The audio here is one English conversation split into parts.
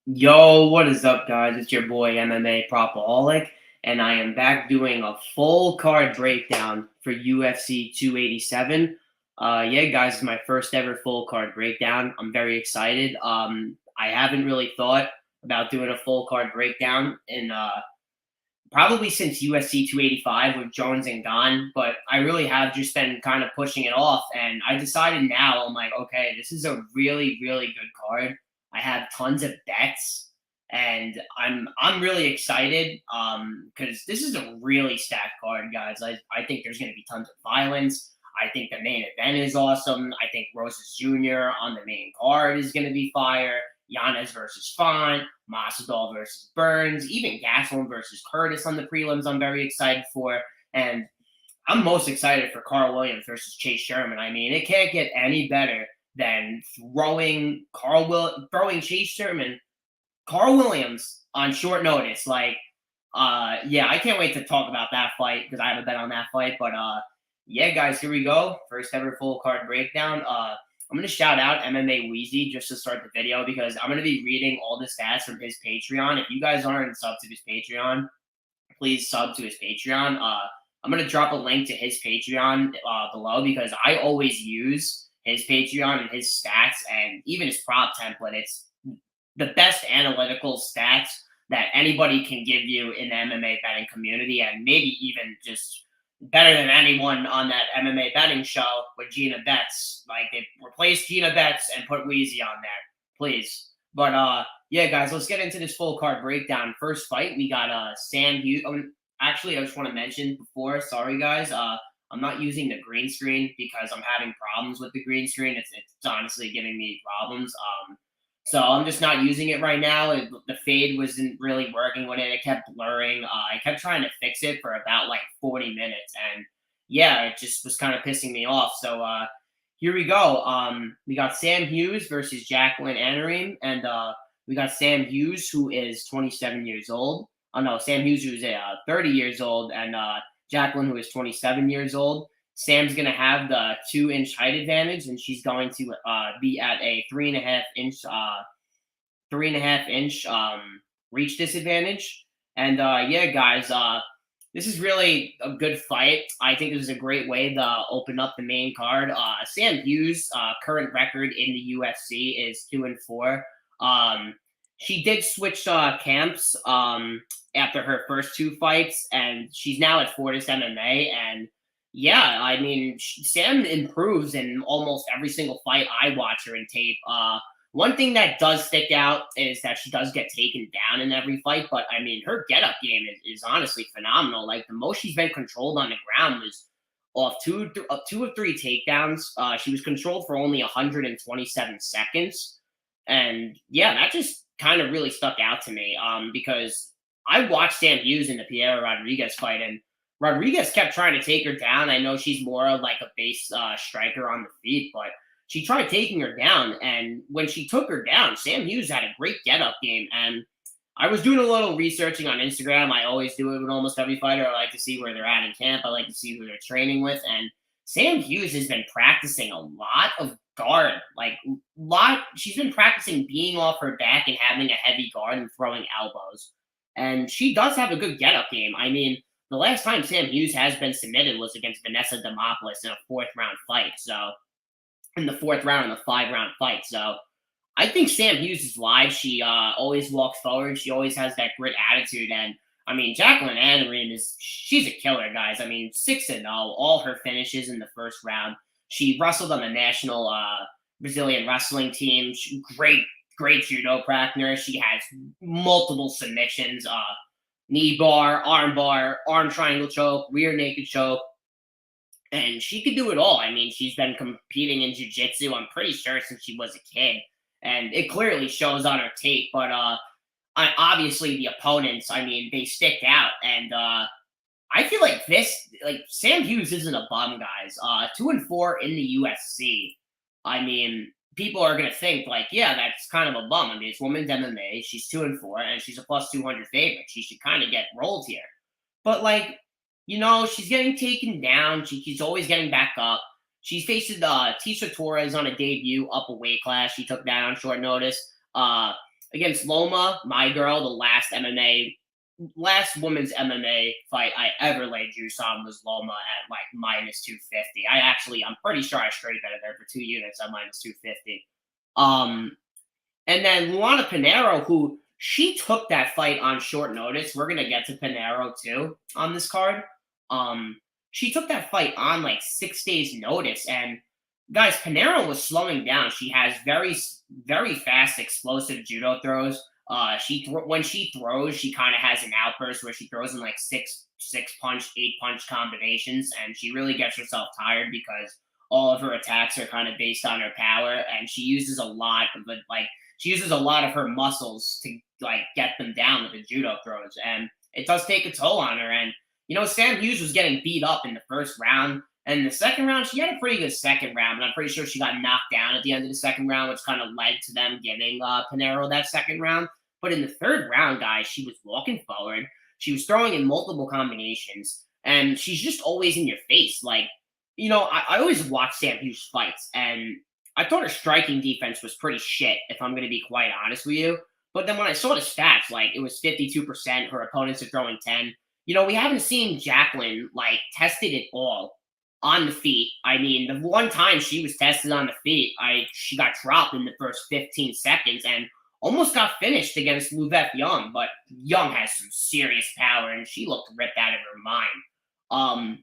Yo, what is up, guys? It's your boy MMA Propaholic, and I am back doing a full card breakdown for UFC 287. Yeah, guys, it's my first ever full card breakdown. I'm very excited. I haven't really thought about doing a full card breakdown in probably since UFC 285 with Jones and Gone, but I really have just been kind of pushing it off. And I decided now, I'm like, okay, this is a really, really good card. I have tons of bets, and I'm really excited because this is a really stacked card, guys. I think there's going to be tons of violence. I think the main event is awesome. I think Rosas Jr. on the main card is going to be fire. Yanez versus Font, Masvidal versus Burns, even Gastelum versus Curtis on the prelims. I'm very excited for, and I'm most excited for Carl Williams versus Chase Sherman. I mean, it can't get any better than throwing Chase Sherman, Carl Williams on short notice. Yeah, I can't wait to talk about that fight because I have a bet on that fight. But yeah, guys, here we go. First ever full card breakdown. I'm going to shout out MMA Wheezy just to start the video because I'm going to be reading all the stats from his Patreon. If you guys aren't subbed to his Patreon, please sub to his Patreon. I'm going to drop a link to his Patreon below because I always use his Patreon and his stats and even his prop template. It's the best analytical stats that anybody can give you in the MMA betting community, and maybe even just better than anyone on that MMA betting show with Gina Betts. Like, they replaced Gina Betts and put Wheezy on there, please. But yeah, guys, let's get into this full card breakdown. First fight, we got Sam Hughes. Actually, I just want to mention before, sorry guys, I'm not using the green screen because I'm having problems with the green screen. It's honestly giving me problems. So I'm just not using it right now. The fade wasn't really working with it. It kept blurring. I kept trying to fix it for about like 40 minutes, and yeah, it just was kind of pissing me off. So here we go. We got Sam Hughes versus Jacqueline Annerim, and we got Sam Hughes, who is 27 years old. Oh no, Sam Hughes, who's 30 years old, and Jacqueline, who is 27 years old. Sam's going to have the 2 inch height advantage, and she's going to be at a 3.5 inch reach disadvantage. And yeah, guys, this is really a good fight. I think this is a great way to open up the main card. Sam Hughes' current record in the UFC is 2-4. She did switch camps after her first 2 fights, and she's now at Fortis MMA. And yeah, I mean, Sam improves in almost every single fight I watch her in tape. One thing that does stick out is that she does get taken down in every fight, but I mean, her get up game is honestly phenomenal. Like, the most she's been controlled on the ground was off two of three takedowns. She was controlled for only 127 seconds, and yeah, that just kind of really stuck out to me. Because I watched Sam Hughes in the Piera Rodriguez fight, and Rodriguez kept trying to take her down. I know she's more of like a base striker on the feet, but she tried taking her down. And when she took her down, Sam Hughes had a great get up game. And I was doing a little researching on Instagram. I always do it with almost every fighter. I like to see where they're at in camp. I like to see who they're training with. And Sam Hughes has been practicing a lot of guard. She's been practicing being off her back and having a heavy guard and throwing elbows. And she does have a good get up game. I mean, the last time Sam Hughes has been submitted was against Vanessa Demopoulos in a fourth round fight. So, in the fourth round in the 5 round fight. So, I think Sam Hughes is live. She always walks forward. She always has that grit attitude. And I mean, Jacqueline Annerim she's a killer, guys. I mean, 6-0, all her finishes in the first round. She wrestled on the national Brazilian wrestling team. Great judo practitioner. She has multiple submissions. Knee bar, arm triangle choke, rear naked choke. And she could do it all. I mean, she's been competing in jiu-jitsu, I'm pretty sure, since she was a kid. And it clearly shows on her tape. But obviously the opponents, I mean, they stick out. And I feel like Sam Hughes isn't a bum, guys. 2-4 in the UFC. I mean, people are gonna think like, yeah, that's kind of a bum. I mean, it's women's MMA. She's 2-4, and she's a plus 200 favorite. She should kind of get rolled here. But she's getting taken down. She's always getting back up. She's facing Tisha Torres on a debut up a weight class. She took that on short notice. against Loma, my girl, last women's MMA fight I ever laid juice on was Loma at like minus 250. I'm pretty sure I straight betted there for 2 units at minus 250. And then Luana Pinheiro, who she took that fight on short notice. We're gonna get to Pinheiro too on this card. She took that fight on like 6 days notice, and guys, Pinheiro was slowing down. She has very fast, explosive judo throws. When she throws, she kind of has an outburst where she throws in like six punch, 8 punch combinations, and she really gets herself tired because all of her attacks are kind of based on her power, and she uses a lot of her muscles to like get them down with the judo throws, and it does take a toll on her. And Sam Hughes was getting beat up in the first round. And the second round, she had a pretty good second round, but I'm pretty sure she got knocked down at the end of the second round, which kind of led to them giving Pinheiro that second round. But in the third round, guys, she was walking forward. She was throwing in multiple combinations, and she's just always in your face. Like, I always watch Sam Hughes fights, and I thought her striking defense was pretty shit, if I'm going to be quite honest with you. But then when I saw the stats, like, it was 52%, her opponents are throwing 10. We haven't seen Jacqueline, like, tested at all on the feet. I mean, the one time she was tested on the feet, she got dropped in the first 15 seconds and almost got finished against Luvette Young, but Young has some serious power, and she looked ripped out of her mind.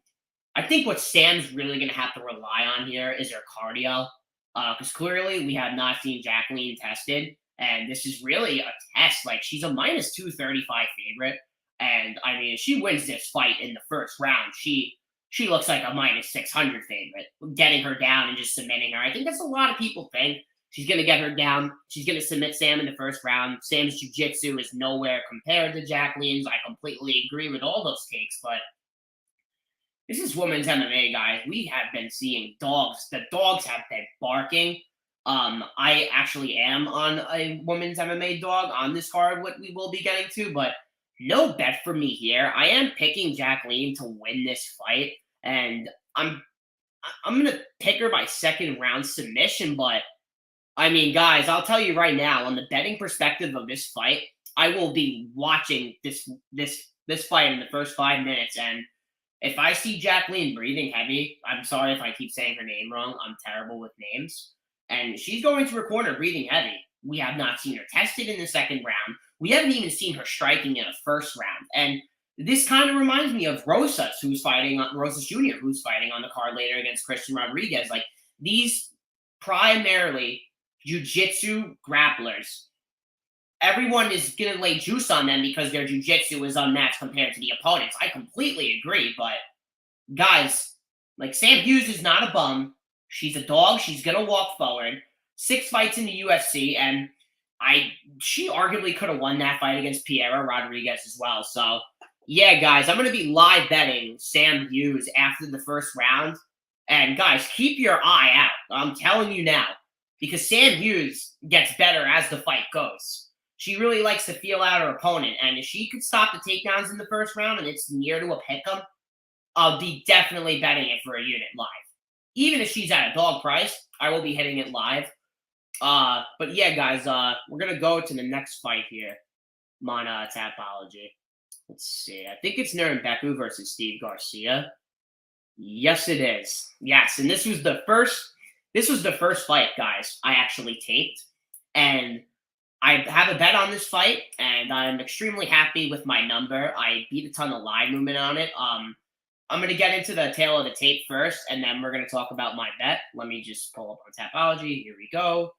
I think what Sam's really going to have to rely on here is her cardio, because clearly we have not seen Jacqueline tested, and this is really a test. Like, she's a minus 235 favorite, and I mean, if she wins this fight in the first round, she looks like a minus 600 favorite, getting her down and just submitting her. I think that's a lot of people think. She's going to get her down. She's going to submit Sam in the first round. Sam's jiu-jitsu is nowhere compared to Jacqueline's. I completely agree with all those takes, but this is women's MMA, guys. We have been seeing dogs. The dogs have been barking. I actually am on a women's MMA dog on this card, what we will be getting to, but no bet for me here. I am picking Jacqueline to win this fight, and I'm going to pick her by second round submission, but I mean, guys, I'll tell you right now, on the betting perspective of this fight, I will be watching this fight in the first 5 minutes, and if I see Jacqueline breathing heavy, I'm sorry if I keep saying her name wrong. I'm terrible with names. And she's going to her corner breathing heavy. We have not seen her tested in the second round. We haven't even seen her striking in a first round. And this kind of reminds me of Rosas Jr., who's fighting on the card later against Christian Rodriguez. Like, these primarily jiu-jitsu grapplers, everyone is going to lay juice on them because their jiu-jitsu is unmatched compared to the opponents. I completely agree, but guys, like, Sam Hughes is not a bum. She's a dog. She's going to walk forward. 6 fights in the UFC, and she arguably could have won that fight against Piera Rodriguez as well. So, yeah, guys, I'm going to be live betting Sam Hughes after the first round. And, guys, keep your eye out. I'm telling you now, because Sam Hughes gets better as the fight goes. She really likes to feel out her opponent, and if she could stop the takedowns in the first round and it's near to a pick'em, I'll be definitely betting it for a unit live. Even if she's at a dog price, I will be hitting it live. But yeah, guys, we're gonna go to the next fight here. I'm on Tapology. Let's see. I think it's Nurenbeku versus Steve Garcia. Yes, it is. Yes, and this was the first fight, guys, I actually taped, and I have a bet on this fight, and I'm extremely happy with my number. I beat a ton of live movement on it. I'm going to get into the tail of the tape first, and then we're going to talk about my bet. Let me just pull up on Tapology. Here we go.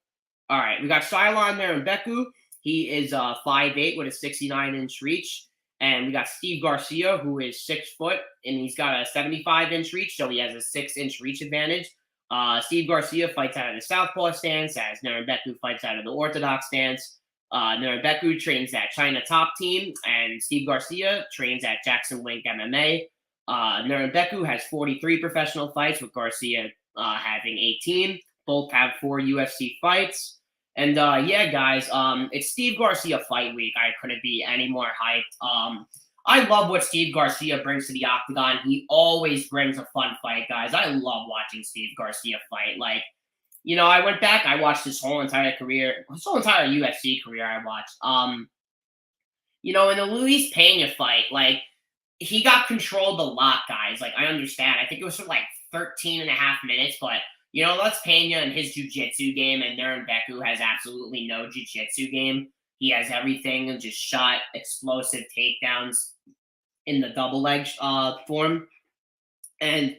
All right, we got Cylon Nurenbeku. He is 5'8" with a 69-inch reach. And we got Steve Garcia, who is 6 foot, and he's got a 75-inch reach, so he has a 6-inch reach advantage. Steve Garcia fights out of the southpaw stance, as Nurenbeku fights out of the orthodox stance. Nurenbeku trains at China Top Team, and Steve Garcia trains at Jackson Wink MMA. Nurenbeku has 43 professional fights, with Garcia having 18. Both have 4 UFC fights. And yeah, guys, it's Steve Garcia fight week. I couldn't be any more hyped. I love what Steve Garcia brings to the octagon. He always brings a fun fight, guys. I love watching Steve Garcia fight. Like, I went back. I watched his whole entire career, his whole entire UFC career. I watched. In the Luis Pena fight, like he got controlled a lot, guys. Like I understand. I think it was for like 13 and a half minutes, but let's Pena and his jiu-jitsu game, and Dern has absolutely no jiu-jitsu game. He has everything and just shot explosive takedowns in the double leg form. And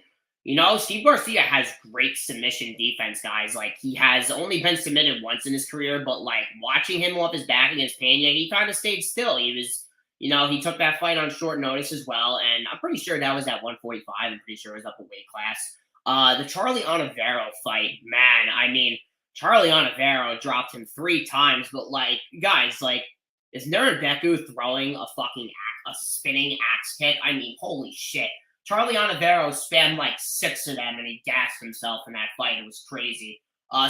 Steve Garcia has great submission defense, guys. Like he has only been submitted once in his career, but like watching him off his back against Pena, he kind of stayed still. He was, he took that fight on short notice as well, and I'm pretty sure that was at 145. I'm pretty sure it was up a weight class. The Charlie Onivero fight, man. I mean, Charlie Onivero dropped him 3 times, but like, guys, like, is Nuremberg throwing a spinning axe kick? I mean, holy shit. Charlie Onivero spammed like 6 of them, and he gassed himself in that fight. It was crazy.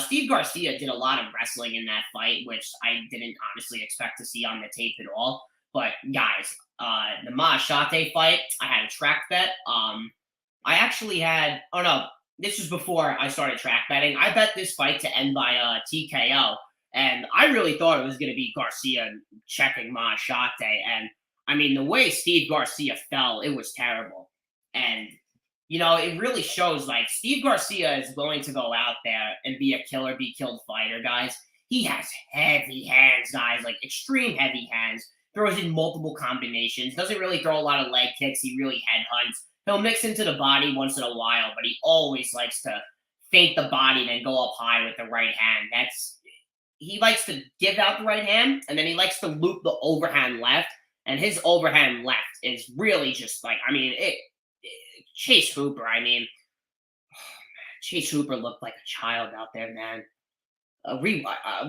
Steve Garcia did a lot of wrestling in that fight, which I didn't honestly expect to see on the tape at all. But guys, the Meerschaert fight, I had a track bet. I actually had. Oh no, this was before I started track betting. I bet this fight to end by TKO, and I really thought it was going to be Garcia checking Meerschaert. And I mean, the way Steve Garcia fell, it was terrible. And, it really shows, like, Steve Garcia is willing to go out there and be a killer, be killed fighter, guys. He has heavy hands, guys, like, extreme heavy hands. Throws in multiple combinations. Doesn't really throw a lot of leg kicks. He really headhunts. He'll mix into the body once in a while, but he always likes to feint the body and then go up high with the right hand. He likes to give out the right hand, and then he likes to loop the overhand left. And his overhand left is really just like, I mean, Chase Hooper, Chase Hooper looked like a child out there, man.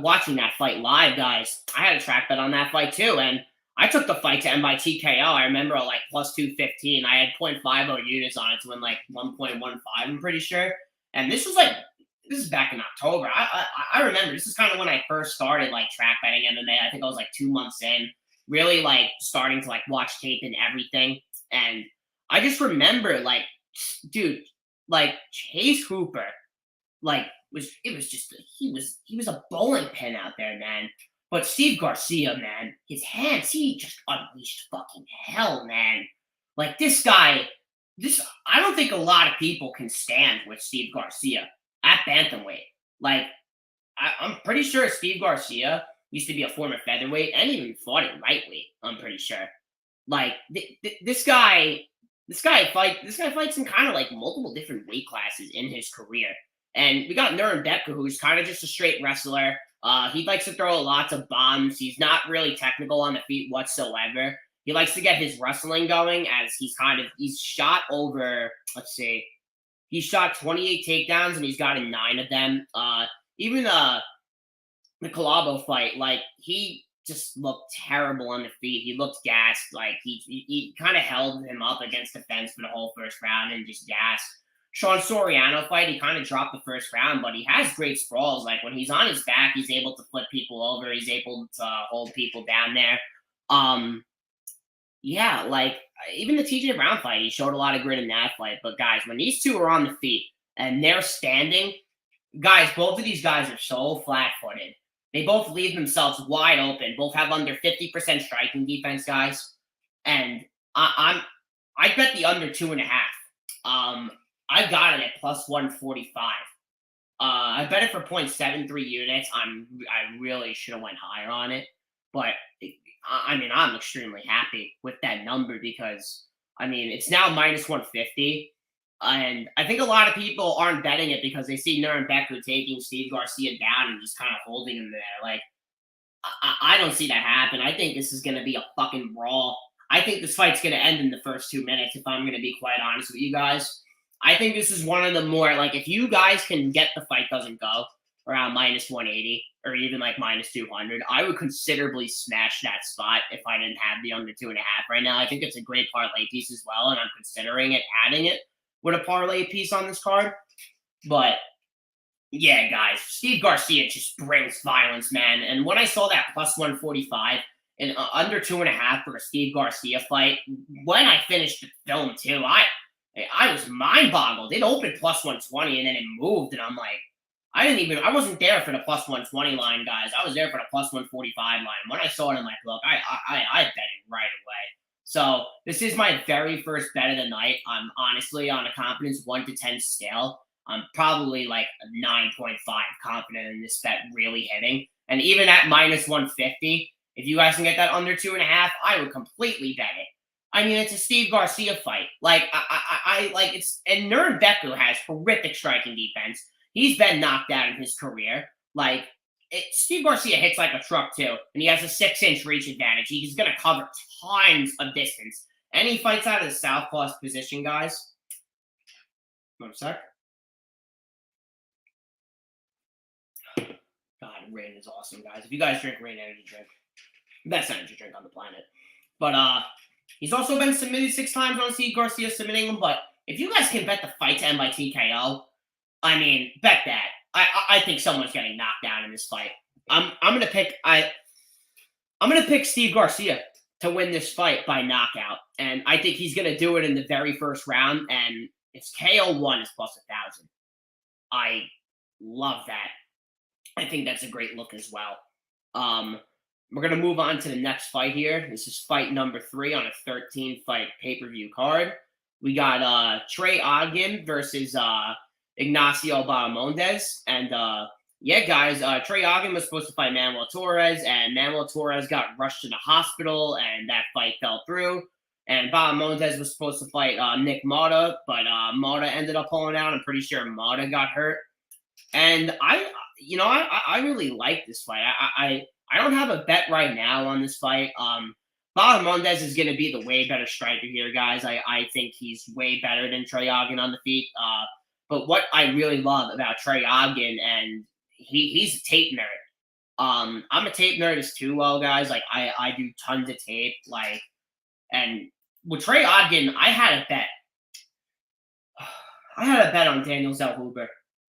Watching that fight live, guys, I had a track bet on that fight too, and I took the fight to end by TKO. I remember like plus 215. I had 0.50 units on it to win like 1.15, I'm pretty sure. And this is back in October. I remember this is kind of when I first started like track betting MMA. I think I was like 2 months in, really like starting to like watch tape and everything. And I just remember, like, dude, like Chase Hooper, like he was a bowling pin out there, man. But Steve Garcia, man, his hands, he just unleashed fucking hell, man. Like this guy, I don't think a lot of people can stand with Steve Garcia at bantamweight. Like, I'm pretty sure Steve Garcia used to be a former featherweight and even fought at lightweight. I'm pretty sure. Like this guy fights in kind of like multiple different weight classes in his career. And we got Nuremberg, who's kind of just a straight wrestler. He likes to throw lots of bombs. He's not really technical on the feet whatsoever. He likes to get his wrestling going as he's shot over, let's see, he shot 28 takedowns and he's gotten 9 of them. Even the Calvillo fight, like he just looked terrible on the feet. He looked gassed. Like he kind of held him up against the fence for the whole first round and just gassed. Sean Soriano fight, he kind of dropped the first round, but he has great sprawls. Like when he's on his back, he's able to flip people over. He's able to hold people down there. Yeah, like even the TJ Brown fight, he showed a lot of grit in that fight. But guys, when these two are on the feet and they're standing, guys, both of these guys are so flat-footed. They both leave themselves wide open. Both have under 50% striking defense, guys. And I bet the under 2.5. I got it at plus 145. I bet it for 0.73 units. I really should have went higher on it, but I'm extremely happy with that number because it's now minus 150, and I think a lot of people aren't betting it because they see Nuremberg taking Steve Garcia down and just kind of holding him there. Like I don't see that happen. I think this is going to be a fucking brawl. I think this fight's going to end in the first 2 minutes. If I'm going to be quite honest with you guys. I think this is one of the more, like, if you guys can get the fight doesn't go around minus 180 or even like minus 200, I would considerably smash that spot if I didn't have the under 2.5 right now. I think it's a great parlay piece as well, and I'm considering adding it with a parlay piece on this card. But yeah, guys, Steve Garcia just brings violence, man. And when I saw that plus 145 and under 2.5 for a Steve Garcia fight, when I finished the film too, I was mind boggled. It opened plus 120 and then it moved, and I'm like, I wasn't there for the plus 120 line, guys. I was there for the plus 145 line. When I saw it in my book, I bet it right away. So this is my very first bet of the night. I'm honestly on a confidence 1 to 10 scale. I'm probably like a 9.5 confident in this bet really hitting. And even at minus 150, if you guys can get that under 2.5, I would completely bet it. I mean, it's a Steve Garcia fight. Like, I like it's, and Nuremberg has horrific striking defense. He's been knocked out in his career. Like, Steve Garcia hits like a truck too, and he has a 6-inch reach advantage. He's going to cover tons of distance. And he fights out of the southpaw position, guys. One sec. God, rain is awesome, guys. If you guys drink rain energy drink, best energy drink on the planet. But he's also been submitted 6 times. I don't see Garcia submitting him, but if you guys can bet the fight to end by TKO, I mean, bet that. I think someone's getting knocked down in this fight. I'm gonna pick Steve Garcia to win this fight by knockout, and I think he's gonna do it in the very first round. And it's KO1 is plus 1,000. I love that. I think that's a great look as well. We're going to move on to the next fight here. This is fight number 3 on a 13-fight pay-per-view card. We got Trey Ogden versus Ignacio Bahamondes. And yeah, guys, Trey Ogden was supposed to fight Manuel Torres, and Manuel Torres got rushed to the hospital, and that fight fell through. And Bahamondes was supposed to fight Nick Mata, but Mata ended up pulling out. I'm pretty sure Mata got hurt. And I really like this fight. I don't have a bet right now on this fight. Bahamondes is going to be the way better striker here, guys. I think he's way better than Trey Ogden on the feet. But what I really love about Trey Ogden, and he's a tape nerd. I'm a tape nerd as too, well, guys. Like I do tons of tape. Like, and with Trey Ogden, I had a bet. I had a bet on Daniel Zellhuber.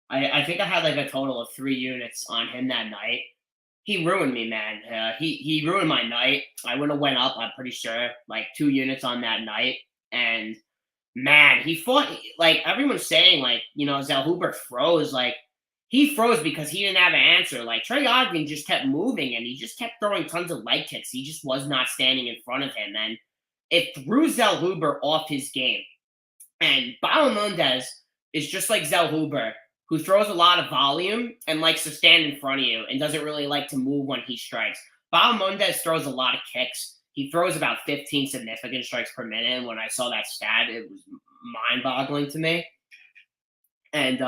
I think I had like a total of 3 units on him that night. He ruined me, man. He ruined my night. I would have went up, I'm pretty sure, like 2 units on that night. And man, he fought, like everyone's saying, like, Zellhuber froze. Like, he froze because he didn't have an answer. Like, Trey Ogden just kept moving, and he just kept throwing tons of leg kicks. He just was not standing in front of him. And it threw Zellhuber off his game. And Bahamondes is just like Zellhuber, who throws a lot of volume and likes to stand in front of you and doesn't really like to move when he strikes. Bahamondes throws a lot of kicks. He throws about 15 significant strikes per minute. And when I saw that stat, it was mind-boggling to me. And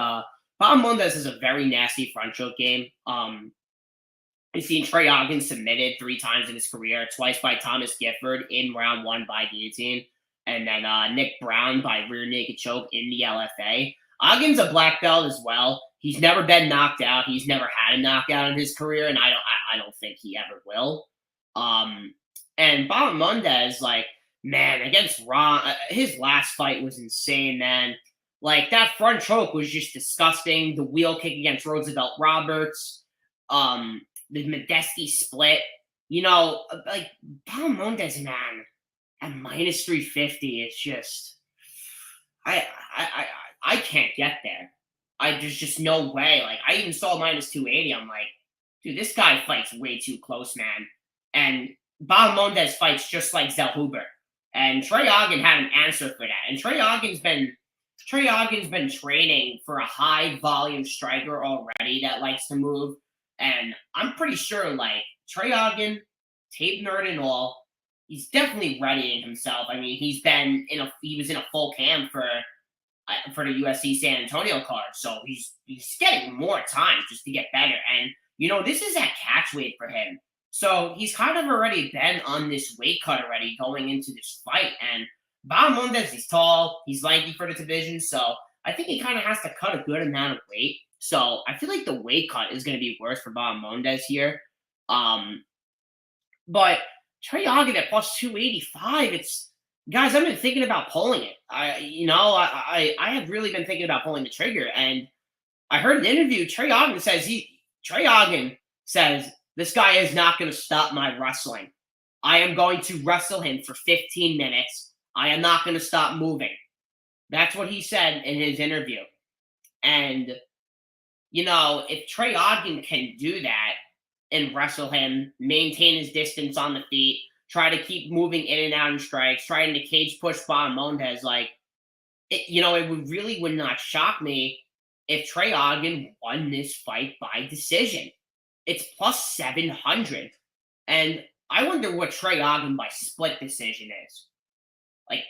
Bahamondes is a very nasty front choke game. I've seen Trey Ogden submitted 3 times in his career, twice by Thomas Gifford in round 1 by guillotine, and then Nick Brown by rear naked choke in the LFA. Ogden's a black belt as well. He's never been knocked out. He's never had a knockout in his career, and I don't think he ever will. And Bahamondes, like, man, against Ron, his last fight was insane, man. Like, that front choke was just disgusting. The wheel kick against Roosevelt Roberts, the Medeski split. Like, Bahamondes, man, at minus 350, it's just, I can't get there. There's just no way. Like, I even saw minus 280. I'm like, dude, this guy fights way too close, man. And Bahamondes fights just like Zellhuber. And Trey Ogden had an answer for that. And Trey Ogden's been training for a high volume striker already that likes to move. And I'm pretty sure, like, Trey Ogden, tape nerd and all, he's definitely readying himself. I mean, he was in a full camp for the UFC San Antonio card. So he's getting more time just to get better. And, this is at catch weight for him. So he's kind of already been on this weight cut already going into this fight. And Bahamondes, he's tall, he's lanky for the division. So I think he kind of has to cut a good amount of weight. So I feel like the weight cut is going to be worse for Bahamondes here. But Trey Ogden at plus 285, guys, I've been thinking about pulling it. I have really been thinking about pulling the trigger. And I heard an interview. Trey Ogden says, this guy is not going to stop my wrestling. I am going to wrestle him for 15 minutes. I am not going to stop moving. That's what he said in his interview. And, if Trey Ogden can do that and wrestle him, maintain his distance on the feet, try to keep moving in and out in strikes, trying to cage push Bahamondes, it would not shock me if Trey Ogden won this fight by decision. It's plus 700. And I wonder what Trey Ogden by split decision is.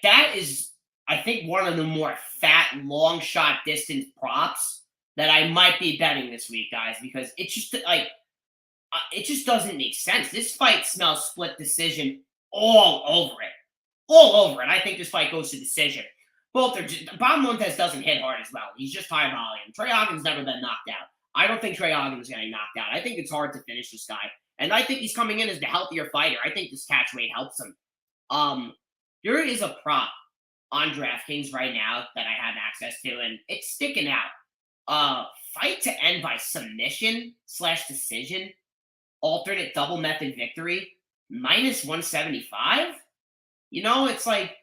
That is, I think, one of the more fat, long shot distance props that I might be betting this week, guys, because it just doesn't make sense. This fight smells split decision all over it. All over it. I think this fight goes to decision. Both are just, Bahamondes doesn't hit hard as well. He's just high volume. Trey Ogden's never been knocked out. I don't think Trey Ogden's getting knocked out. I think it's hard to finish this guy. And I think he's coming in as the healthier fighter. I think this catch weight helps him. There is a prop on DraftKings right now that I have access to, and it's sticking out. Fight to end by submission/decision, alternate double method victory, minus 175. It's like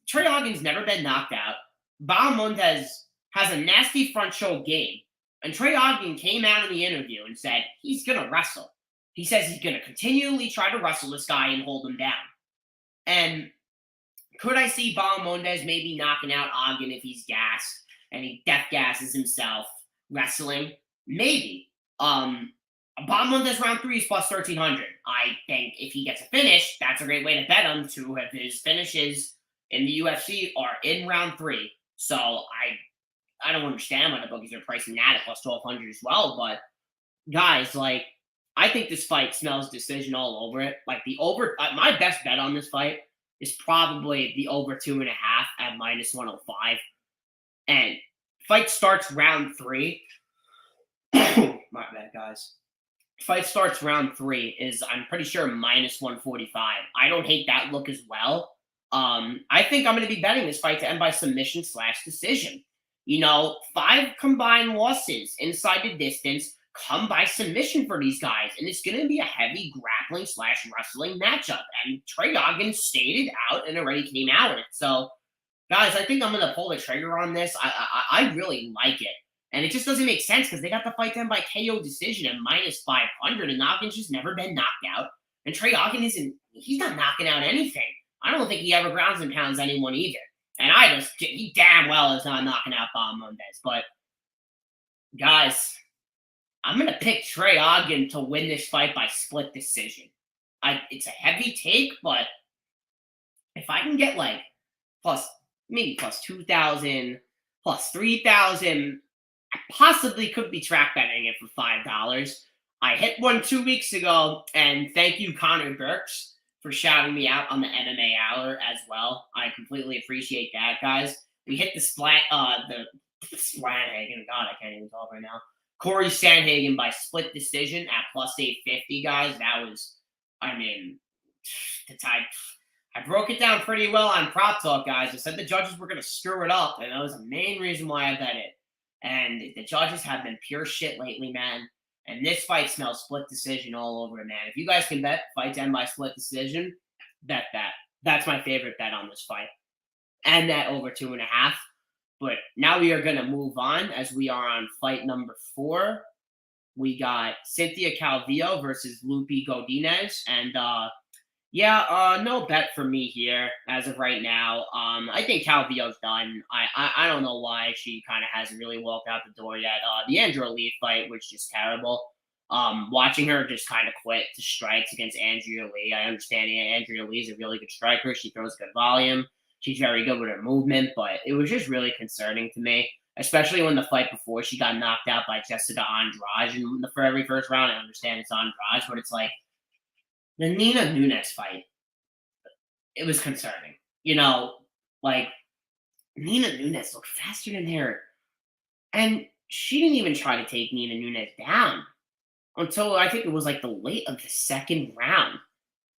Trey Ogden's never been knocked out. Bahamondes has a nasty front show game. And Trey Ogden came out in the interview and said he's going to wrestle. He says he's going to continually try to wrestle this guy and hold him down. And could I see Bahamondes maybe knocking out Ogden if he's gassed and he death gasses himself wrestling? Maybe. Bahamondes round 3 is plus 1,300. I think if he gets a finish, that's a great way to bet him. 2 of his finishes in the UFC are in round 3. So I don't understand why the bookies are pricing that at plus 1,200 as well. But guys, I think this fight smells decision all over it. The over, my best bet on this fight is probably the over 2.5 at minus 105. And fight starts round 3. My bad, guys. Fight starts round 3 is, I'm pretty sure, minus 145. I don't hate that look as well. I think I'm going to be betting this fight to end by submission/decision. 5 combined losses inside the distance come by submission for these guys. And it's going to be a heavy grappling/wrestling matchup. And Trey Ogden stayed it out and already came out with it. So, guys, I think I'm going to pull the trigger on this. I really like it. And it just doesn't make sense because they got the fight done by KO decision at minus 500. And Ogden's just never been knocked out. And Trey Ogden he's not knocking out anything. I don't think he ever grounds and pounds anyone either. And he damn well is not knocking out Bahamondes. But, guys, I'm going to pick Trey Ogden to win this fight by split decision. It's a heavy take, but if I can get plus 2,000, plus 3,000, I possibly could be track betting it for $5. I hit one 2 weeks ago, and thank you, Connor Burks, for shouting me out on the MMA Hour as well. I completely appreciate that, guys. We hit the Splathagen. God, I can't even talk right now. Corey Sandhagen by split decision at plus 850, guys. That was, I broke it down pretty well on Prop Talk, guys. I said the judges were going to screw it up, and that was the main reason why I bet it. And the judges have been pure shit lately, man. And this fight smells split decision all over it, man. If you guys can bet fight to end by split decision, bet that. That's my favorite bet on this fight. And that over 2.5. But now we are going to move on as we are on fight number 4. We got Cynthia Calvillo versus Lupi Godinez. And no bet for me here as of right now. I think Calvillo's done. I don't know why she kind of hasn't really walked out the door yet. The Andrea Lee fight was just terrible. Watching her just kind of quit to strikes against Andrea Lee. I understand Andrea Lee is a really good striker. She throws good volume. She's very good with her movement, but it was just really concerning to me, especially when the fight before she got knocked out by Jessica Andrade in the very first round. I understand it's Andrade, but it's like, the Nina Nunes fight, it was concerning. Nina Nunes looked faster than her. And she didn't even try to take Nina Nunes down until I think it was the late of the second round.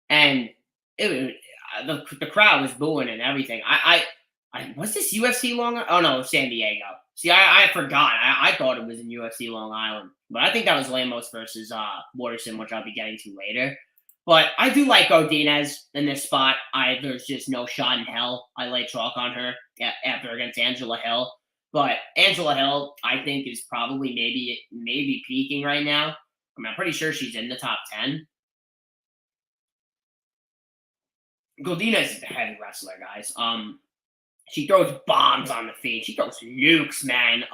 And the crowd was booing and everything. I was this UFC Long Island? Oh, no, San Diego. See, I forgot. I thought it was in UFC Long Island. But I think that was Lemos versus Waterson, which I'll be getting to later. But I do like Godinez in this spot. There's just no shot in hell I lay chalk on her after against Angela Hill. But Angela Hill, I think, is probably maybe peaking right now. I mean, I'm pretty sure she's in the top 10. Godinez is a heavy wrestler, guys. She throws bombs on the feet. She throws nukes, man.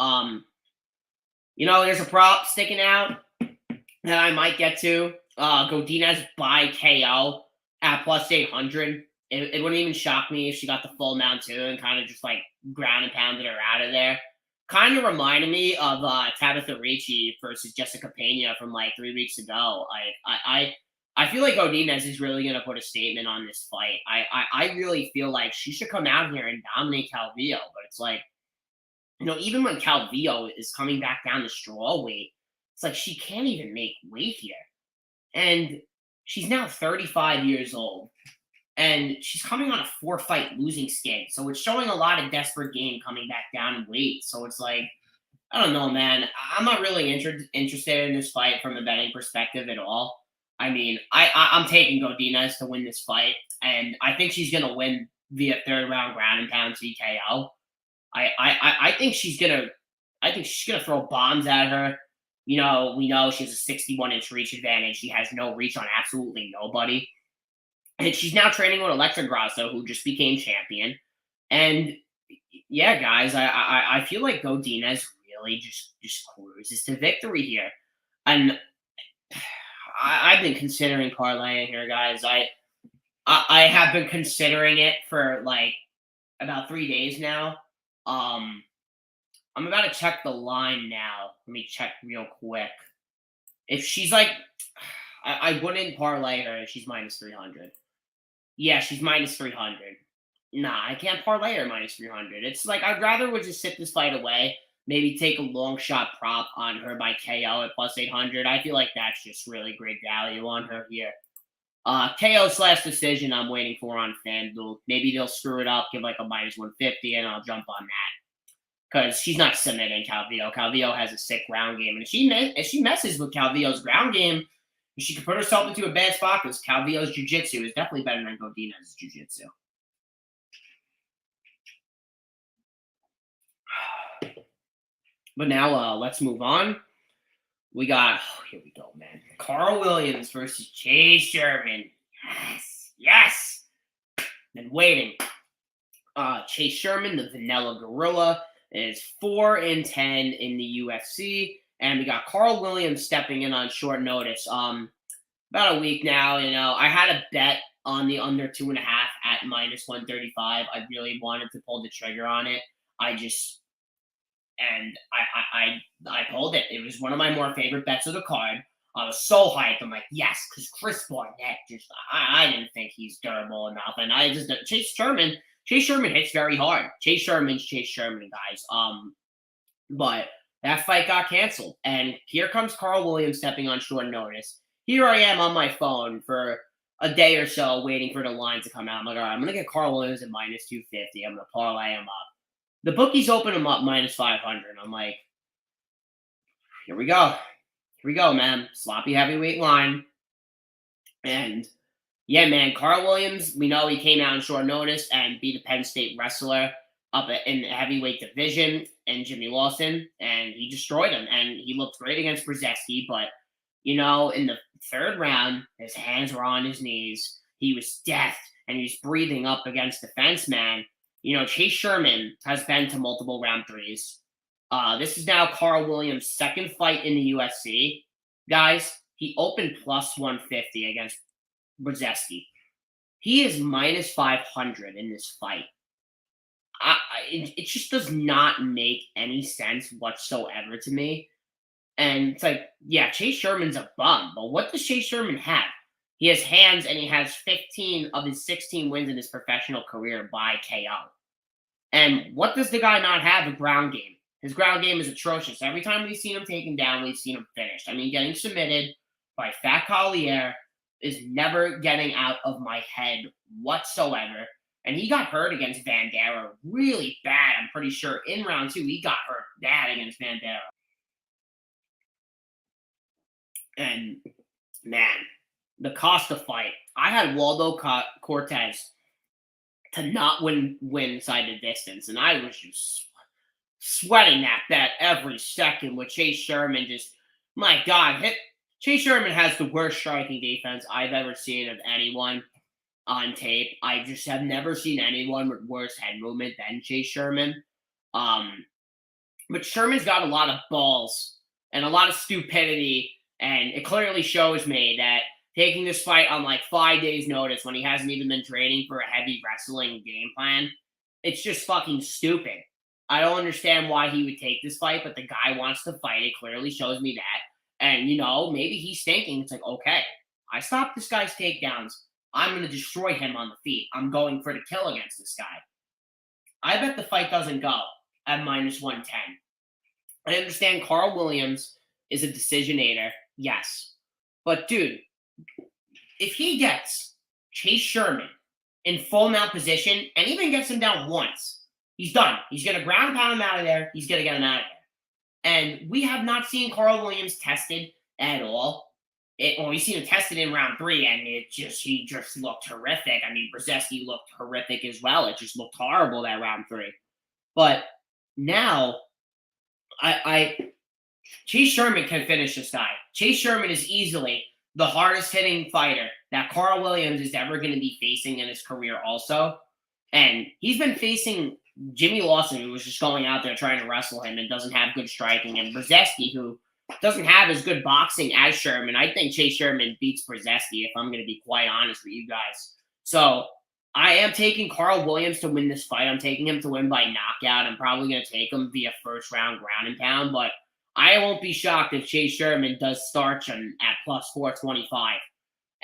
There's a prop sticking out that I might get to. Godinez by KO at plus 800. It wouldn't even shock me if she got the full mount too and kind of just like ground and pounded her out of there. Kind of reminded me of Tabitha Ricci versus Jessica Pena from like 3 weeks ago. I feel like Godinez is really going to put a statement on this fight. I really feel like she should come out here and dominate Calvillo, but it's like, even when Calvillo is coming back down to straw weight, it's like she can't even make weight here. And she's now 35 years old. And she's coming on a 4-fight losing skid. So it's showing a lot of desperate game coming back down in weight. So it's like, I don't know, man. I'm not really interested in this fight from a betting perspective at all. I mean, I'm taking Godinez to win this fight. And I think she's going to win via third round ground and pound TKO. I think she's gonna throw bombs at her. We know she has a 61-inch reach advantage. She has no reach on absolutely nobody. And she's now training with Alexa Grasso, who just became champion. And yeah, guys, I feel like Godinez really just cruises to victory here. And I've been considering parlaying here, guys. I have been considering it for like about 3 days now. I'm about to check the line now. Let me check real quick. If she's like, I wouldn't parlay her if she's minus 300. Yeah, she's minus 300. Nah, I can't parlay her minus 300. It's like, I'd rather would just sit this fight away, maybe take a long shot prop on her by KO at plus 800. I feel like that's just really great value on her here. KO/decision I'm waiting for on FanDuel. Maybe they'll screw it up, give like a minus 150, and I'll jump on that. Because she's not submitting Calvillo. Calvillo has a sick ground game. And if she messes with Calvillo's ground game, she could put herself into a bad spot because Calvillo's jiu-jitsu is definitely better than Godinez's jiu-jitsu. But now let's move on. We got, here we go, man. Carl Williams versus Chase Sherman. Yes. Been waiting. Chase Sherman, the Vanilla Gorilla, is 4-10 in the UFC. And we got Carl Williams stepping in on short notice. About a week now, I had a bet on the under 2.5 at minus 135. I really wanted to pull the trigger on it. I pulled it. It was one of my more favorite bets of the card. I was so hyped. I'm like, yes, because Chris Barnett I didn't think he's durable enough. And Chase Sherman hits very hard. Chase Sherman's Chase Sherman, guys. But that fight got canceled. And here comes Carl Williams stepping on short notice. Here I am on my phone for a day or so waiting for the line to come out. I'm like, all right, I'm going to get Carl Williams at minus 250. I'm going to parlay him up. The bookies open him up minus 500. I'm like, here we go. Here we go, man. Sloppy heavyweight line. And yeah, man, Carl Williams, we know he came out on short notice and beat a Penn State wrestler up in the heavyweight division and Jimmy Lawson, and he destroyed him. And he looked great against Brzezinski, but, in the third round, his hands were on his knees. He was death, and he was breathing up against the fence, man. Chase Sherman has been to multiple round threes. This is now Carl Williams' second fight in the UFC. Guys, he opened plus 150 against Brzezinski. He is minus 500 in this fight. It just does not make any sense whatsoever to me. And it's like, yeah, Chase Sherman's a bum, but what does Chase Sherman have? He has hands, and he has 15 of his 16 wins in his professional career by KO. And what does the guy not have? A ground game. His ground game is atrocious. Every time we've seen him taken down, we've seen him finished. I mean, getting submitted by Fat Collier is never getting out of my head whatsoever. And he got hurt against Vandera really bad, I'm pretty sure. In round 2, he got hurt bad against Vandera. And, man, the Costa fight. I had Waldo Cortez to not win inside the distance, and I was just sweating that bet every second with Chase Sherman. Just, my God, Chase Sherman has the worst striking defense I've ever seen of anyone on tape. I just have never seen anyone with worse head movement than Chase Sherman. But Sherman's got a lot of balls and a lot of stupidity, and it clearly shows me that taking this fight on like 5 days' notice when he hasn't even been training for a heavy wrestling game plan, it's just fucking stupid. I don't understand why he would take this fight, but the guy wants to fight. It clearly shows me that. And, maybe he's thinking, it's like, okay, I stopped this guy's takedowns. I'm going to destroy him on the feet. I'm going for the kill against this guy. I bet the fight doesn't go at -110. I understand Carl Williams is a decisionator, yes. But, dude, if he gets Chase Sherman in full mount position and even gets him down once, he's done. He's going to ground and pound him out of there. He's going to get him out of there. And we have not seen Carl Williams tested at all. We've seen him tested in round 3, and he just looked horrific. I mean, Brzezinski looked horrific as well. It just looked horrible, that round 3. But now, Chase Sherman can finish this guy. Chase Sherman is easily the hardest hitting fighter that Carl Williams is ever going to be facing in his career also. And he's been facing Jimmy Lawson, who was just going out there trying to wrestle him and doesn't have good striking, and Brzezinski, who doesn't have as good boxing as Sherman. I think Chase Sherman beats Brzezinski, if I'm going to be quite honest with you guys. So I am taking Carl Williams to win this fight. I'm taking him to win by knockout. I'm probably going to take him via first round ground and pound, but I won't be shocked if Chase Sherman does starch him at +425.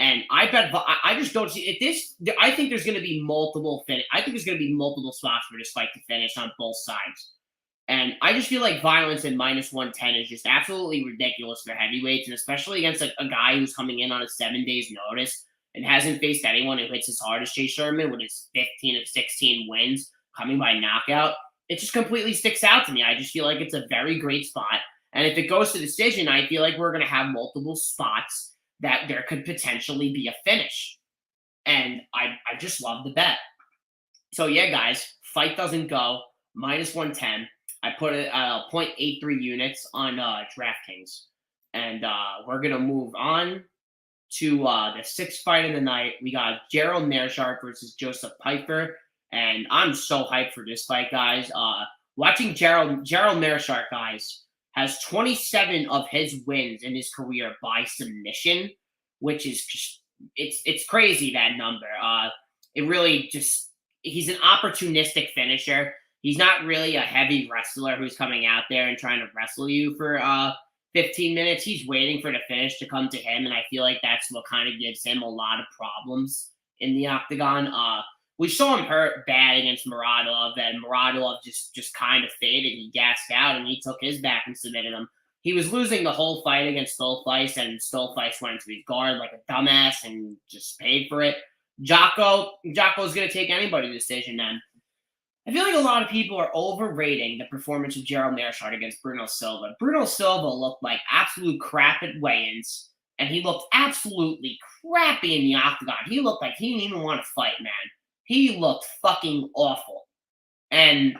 And I just don't see it. I think there's going to be multiple spots for this fight to finish on both sides. And I just feel like violence in -110 is just absolutely ridiculous for heavyweights, and especially against a guy who's coming in on a 7 days notice and hasn't faced anyone who hits as hard as Chase Sherman with his 15 of 16 wins coming by knockout. It just completely sticks out to me. I just feel like it's a very great spot. And if it goes to decision, I feel like we're going to have multiple spots that there could potentially be a finish. And I just love the bet. So, yeah, guys, fight doesn't go, -110. I put it at 0.83 units on DraftKings. And we're going to move on to the 6th fight of the night. We got Gerald Meerschaert versus Joseph Pyfer. And I'm so hyped for this fight, guys. Watching Gerald Meerschaert, guys, has 27 of his wins in his career by submission, which is just, it's crazy, that number. It really just, he's an opportunistic finisher. He's not really a heavy wrestler who's coming out there and trying to wrestle you for 15 minutes. He's waiting for the finish to come to him, and I feel like that's what kind of gives him a lot of problems in the octagon. We saw him hurt bad against Muradov, and Muradov just kind of faded. He gassed out, and he took his back and submitted him. He was losing the whole fight against Stolfeis, and Stolfeis went into his guard like a dumbass and just paid for it. Jocko's going to take anybody's decision then. I feel like a lot of people are overrating the performance of Gerald Meerschaert against Bruno Silva. Bruno Silva looked like absolute crap at weigh-ins, and he looked absolutely crappy in the octagon. He looked like he didn't even want to fight, man. He looked fucking awful. And,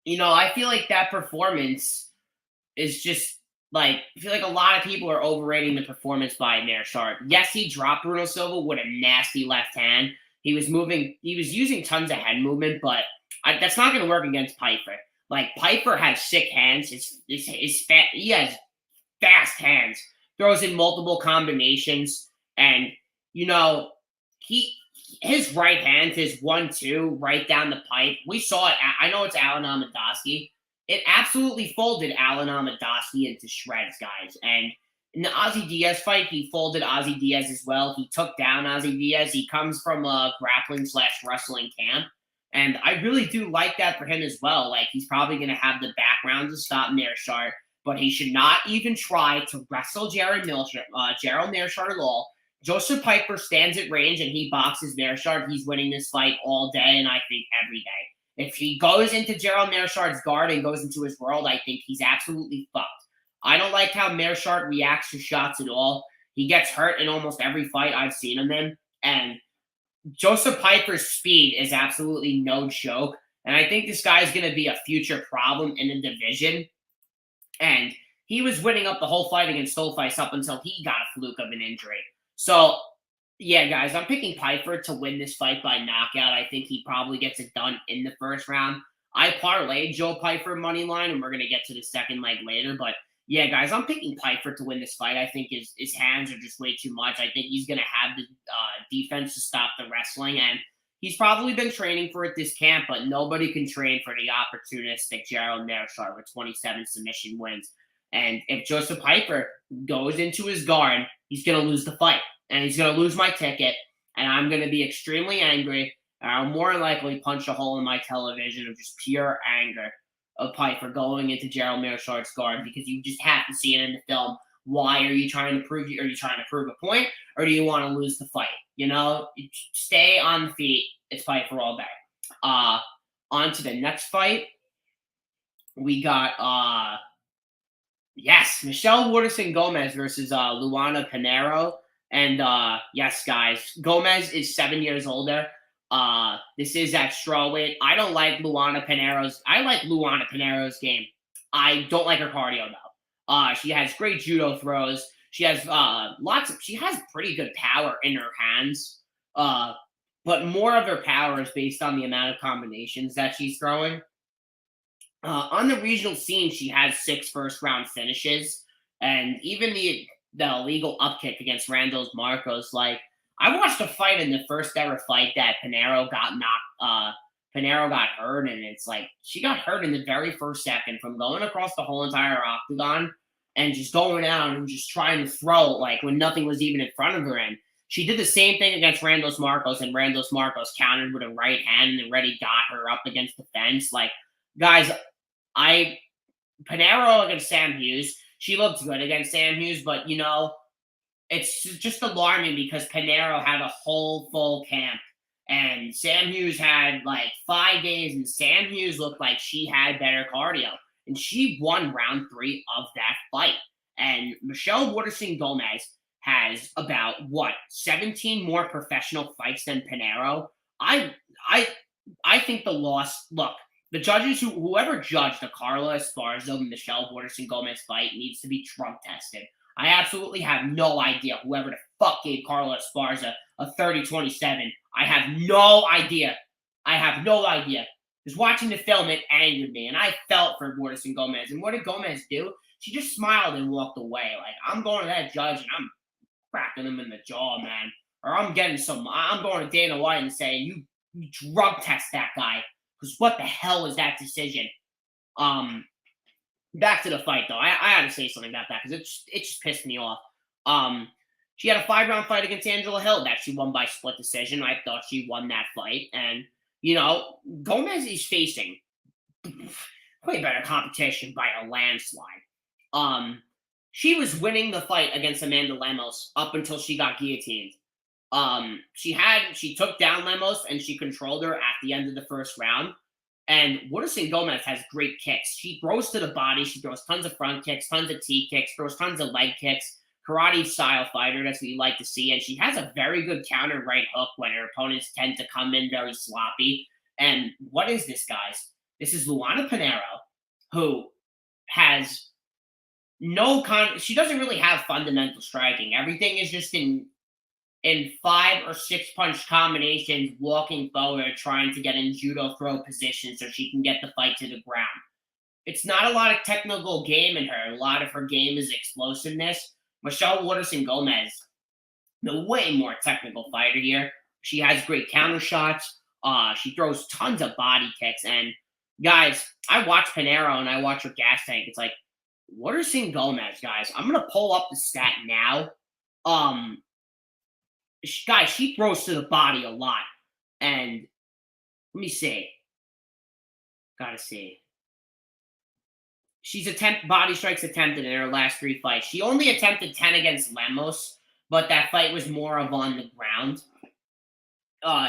I feel like that performance is just, I feel like a lot of people are overrating the performance by Meerschaert. Yes, he dropped Bruno Silva with a nasty left hand. He was using tons of head movement, but that's not going to work against Pyfer. Pyfer has sick hands. He has fast hands. Throws in multiple combinations, and his right hand, his 1-2 right down the pipe. We saw it. I know it's Alan Amadowski. It absolutely folded Alan Amadowski into shreds, guys. And in the Ozzy Diaz fight, he folded Ozzy Diaz as well. He took down Ozzy Diaz. He comes from a grappling/wrestling camp. And I really do like that for him as well. He's probably going to have the background to stop Meerschaert, but he should not even try to wrestle Gerald Meerschaert at all. Joseph Pyfer stands at range and he boxes Meerschaert. He's winning this fight all day, and I think every day. If he goes into Gerald Meerschaert's guard and goes into his world, I think he's absolutely fucked. I don't like how Meerschaert reacts to shots at all. He gets hurt in almost every fight I've seen him in. And Joseph Pyfer's speed is absolutely no joke. And I think this guy's going to be a future problem in the division. And he was winning up the whole fight against Stolfeis up until he got a fluke of an injury. So, yeah, guys, I'm picking Petr to win this fight by knockout. I think he probably gets it done in the first round. I parlayed Joe Petr money line, and we're going to get to the second leg later. But, yeah, guys, I'm picking Petr to win this fight. I think his hands are just way too much. I think he's going to have the defense to stop the wrestling. And he's probably been training for it this camp, but nobody can train for the opportunistic Gerald Meerschaert with 27 submission wins. And if Joseph Petr goes into his guard, he's going to lose the fight. And he's going to lose my ticket. And I'm going to be extremely angry. And I'll more likely punch a hole in my television of just pure anger of Petr going into Gerald Meerschaert's guard, because you just have to see it in the film. Why are you trying to prove? Are you trying to prove a point, or do you want to lose the fight? You know, stay on the feet. It's Petr all day. On to the next fight. We got Michelle Waterson Gomez versus Luana Pinheiro. And yes, guys, Gomez is 7 years older. This is at strawweight. I like Luana Pinheiro's game. I don't like her cardio though. She has great judo throws. She has she has pretty good power in her hands. But more of her power is based on the amount of combinations that she's throwing. On the regional scene, she has 6 first-round finishes, and even the illegal upkick against Randall Marcos. Like, I watched a fight in the first ever fight that Pinheiro got hurt, and it's like she got hurt in the very first second from going across the whole entire octagon and just going out and just trying to throw like when nothing was even in front of her. And she did the same thing against Randall Marcos, and Randall Marcos countered with a right hand and already got her up against the fence. Like, guys, Pinheiro against Sam Hughes, she looked good against Sam Hughes, but, you know, it's just alarming because Pinheiro had a whole full camp, and Sam Hughes had like 5 days, and Sam Hughes looked like she had better cardio, and she won round 3 of that fight. And Michelle Waterson Gomez has about 17 more professional fights than Pinheiro. I think the loss. Look, the judges whoever judged the Carla Esparza and Michelle Waterson Gomez fight needs to be drug tested. I absolutely have no idea whoever the fuck gave Carla Esparza a 30-27. I have no idea. Just watching the film, it angered me, and I felt for Waterson Gomez. And what did Gomez do? She just smiled and walked away. Like, I'm going to that judge and I'm cracking him in the jaw, man. Or I'm going to Dana White and saying, you drug test that guy. Because what the hell is that decision? Back to the fight, though. I had to say something about that because it just pissed me off. She had a 5-round fight against Angela Hill that she won by split decision. I thought she won that fight. And, you know, Gomez is facing way better competition by a landslide. She was winning the fight against Amanda Lemos up until she got guillotined. She took down Lemos and she controlled her at the end of the first round. And Waterson Gomez has great kicks. She throws to the body. She throws tons of front kicks, tons of T kicks, throws tons of leg kicks. Karate style fighter. That's what you like to see. And she has a very good counter right hook when her opponents tend to come in very sloppy. And what is this, guys? This is Luana Pinheiro, who has she doesn't really have fundamental striking. Everything is just in 5 or 6 punch combinations, walking forward, trying to get in judo throw position so she can get the fight to the ground. It's not a lot of technical game in her. A lot of her game is explosiveness. Michelle Waterson Gomez, the way more technical fighter here. She has great counter shots. She throws tons of body kicks. And guys, I watch Pinheiro and I watch her gas tank. It's like, Waterson Gomez, guys. I'm gonna pull up the stat now. Guys, she throws to the body a lot. And let me see. Gotta see. She's body strikes attempted in her last 3 fights. She only attempted 10 against Lemos, but that fight was more of on the ground.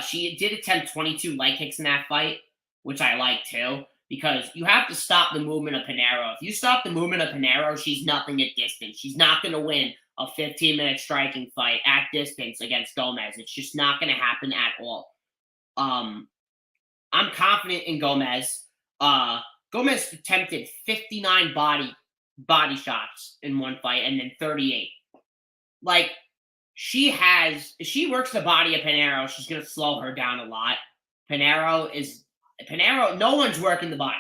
She did attempt 22 leg kicks in that fight, which I like too, because you have to stop the movement of Pinheiro. If you stop the movement of Pinheiro, she's nothing at distance. She's not going to win a 15-minute striking fight at distance against Gomez. It's just not going to happen at all. I'm confident in Gomez. Gomez attempted 59 body shots in one fight and then 38. Like, if she works the body of Pinheiro, she's gonna slow her down a lot. Pinheiro, no one's working the body.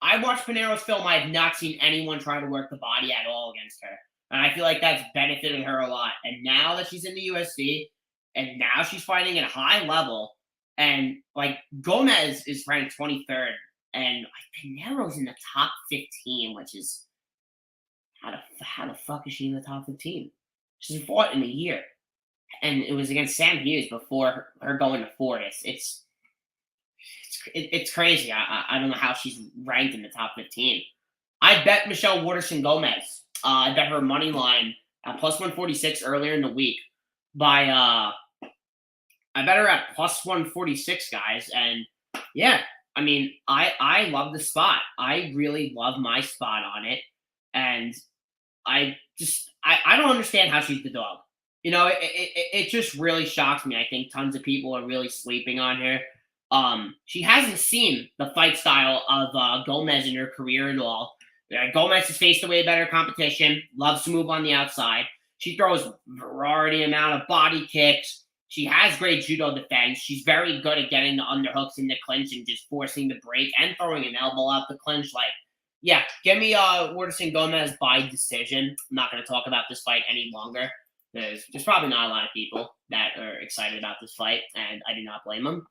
I watched Pinheiro's film. I have not seen anyone try to work the body at all against her. And I feel like that's benefited her a lot. And now that she's in the UFC, and now she's fighting at a high level, and like Gomez is ranked 23rd, and like, Pinheiro's in the top 15, which is how the fuck is she in the top 15? She's fought in a year, and it was against Sam Hughes before her going to Fortis. It's crazy. I don't know how she's ranked in the top 15. I bet Michelle Waterson Gomez. I bet her money line at plus 146 earlier in the week. I bet her at plus 146, guys. And yeah, I mean, I love the spot. I really love my spot on it. And I don't understand how she's the dog. You know, it just really shocks me. I think tons of people are really sleeping on her. She hasn't seen the fight style of Gomez in her career at all. Gomez has faced away better competition, loves to move on the outside. She throws variety amount of body kicks. She has great judo defense. She's very good at getting the underhooks in the clinch and just forcing the break and throwing an elbow out the clinch. Like, yeah, give me Waterson Gomez by decision. I'm not going to talk about this fight any longer. There's probably not a lot of people that are excited about this fight, and I do not blame them.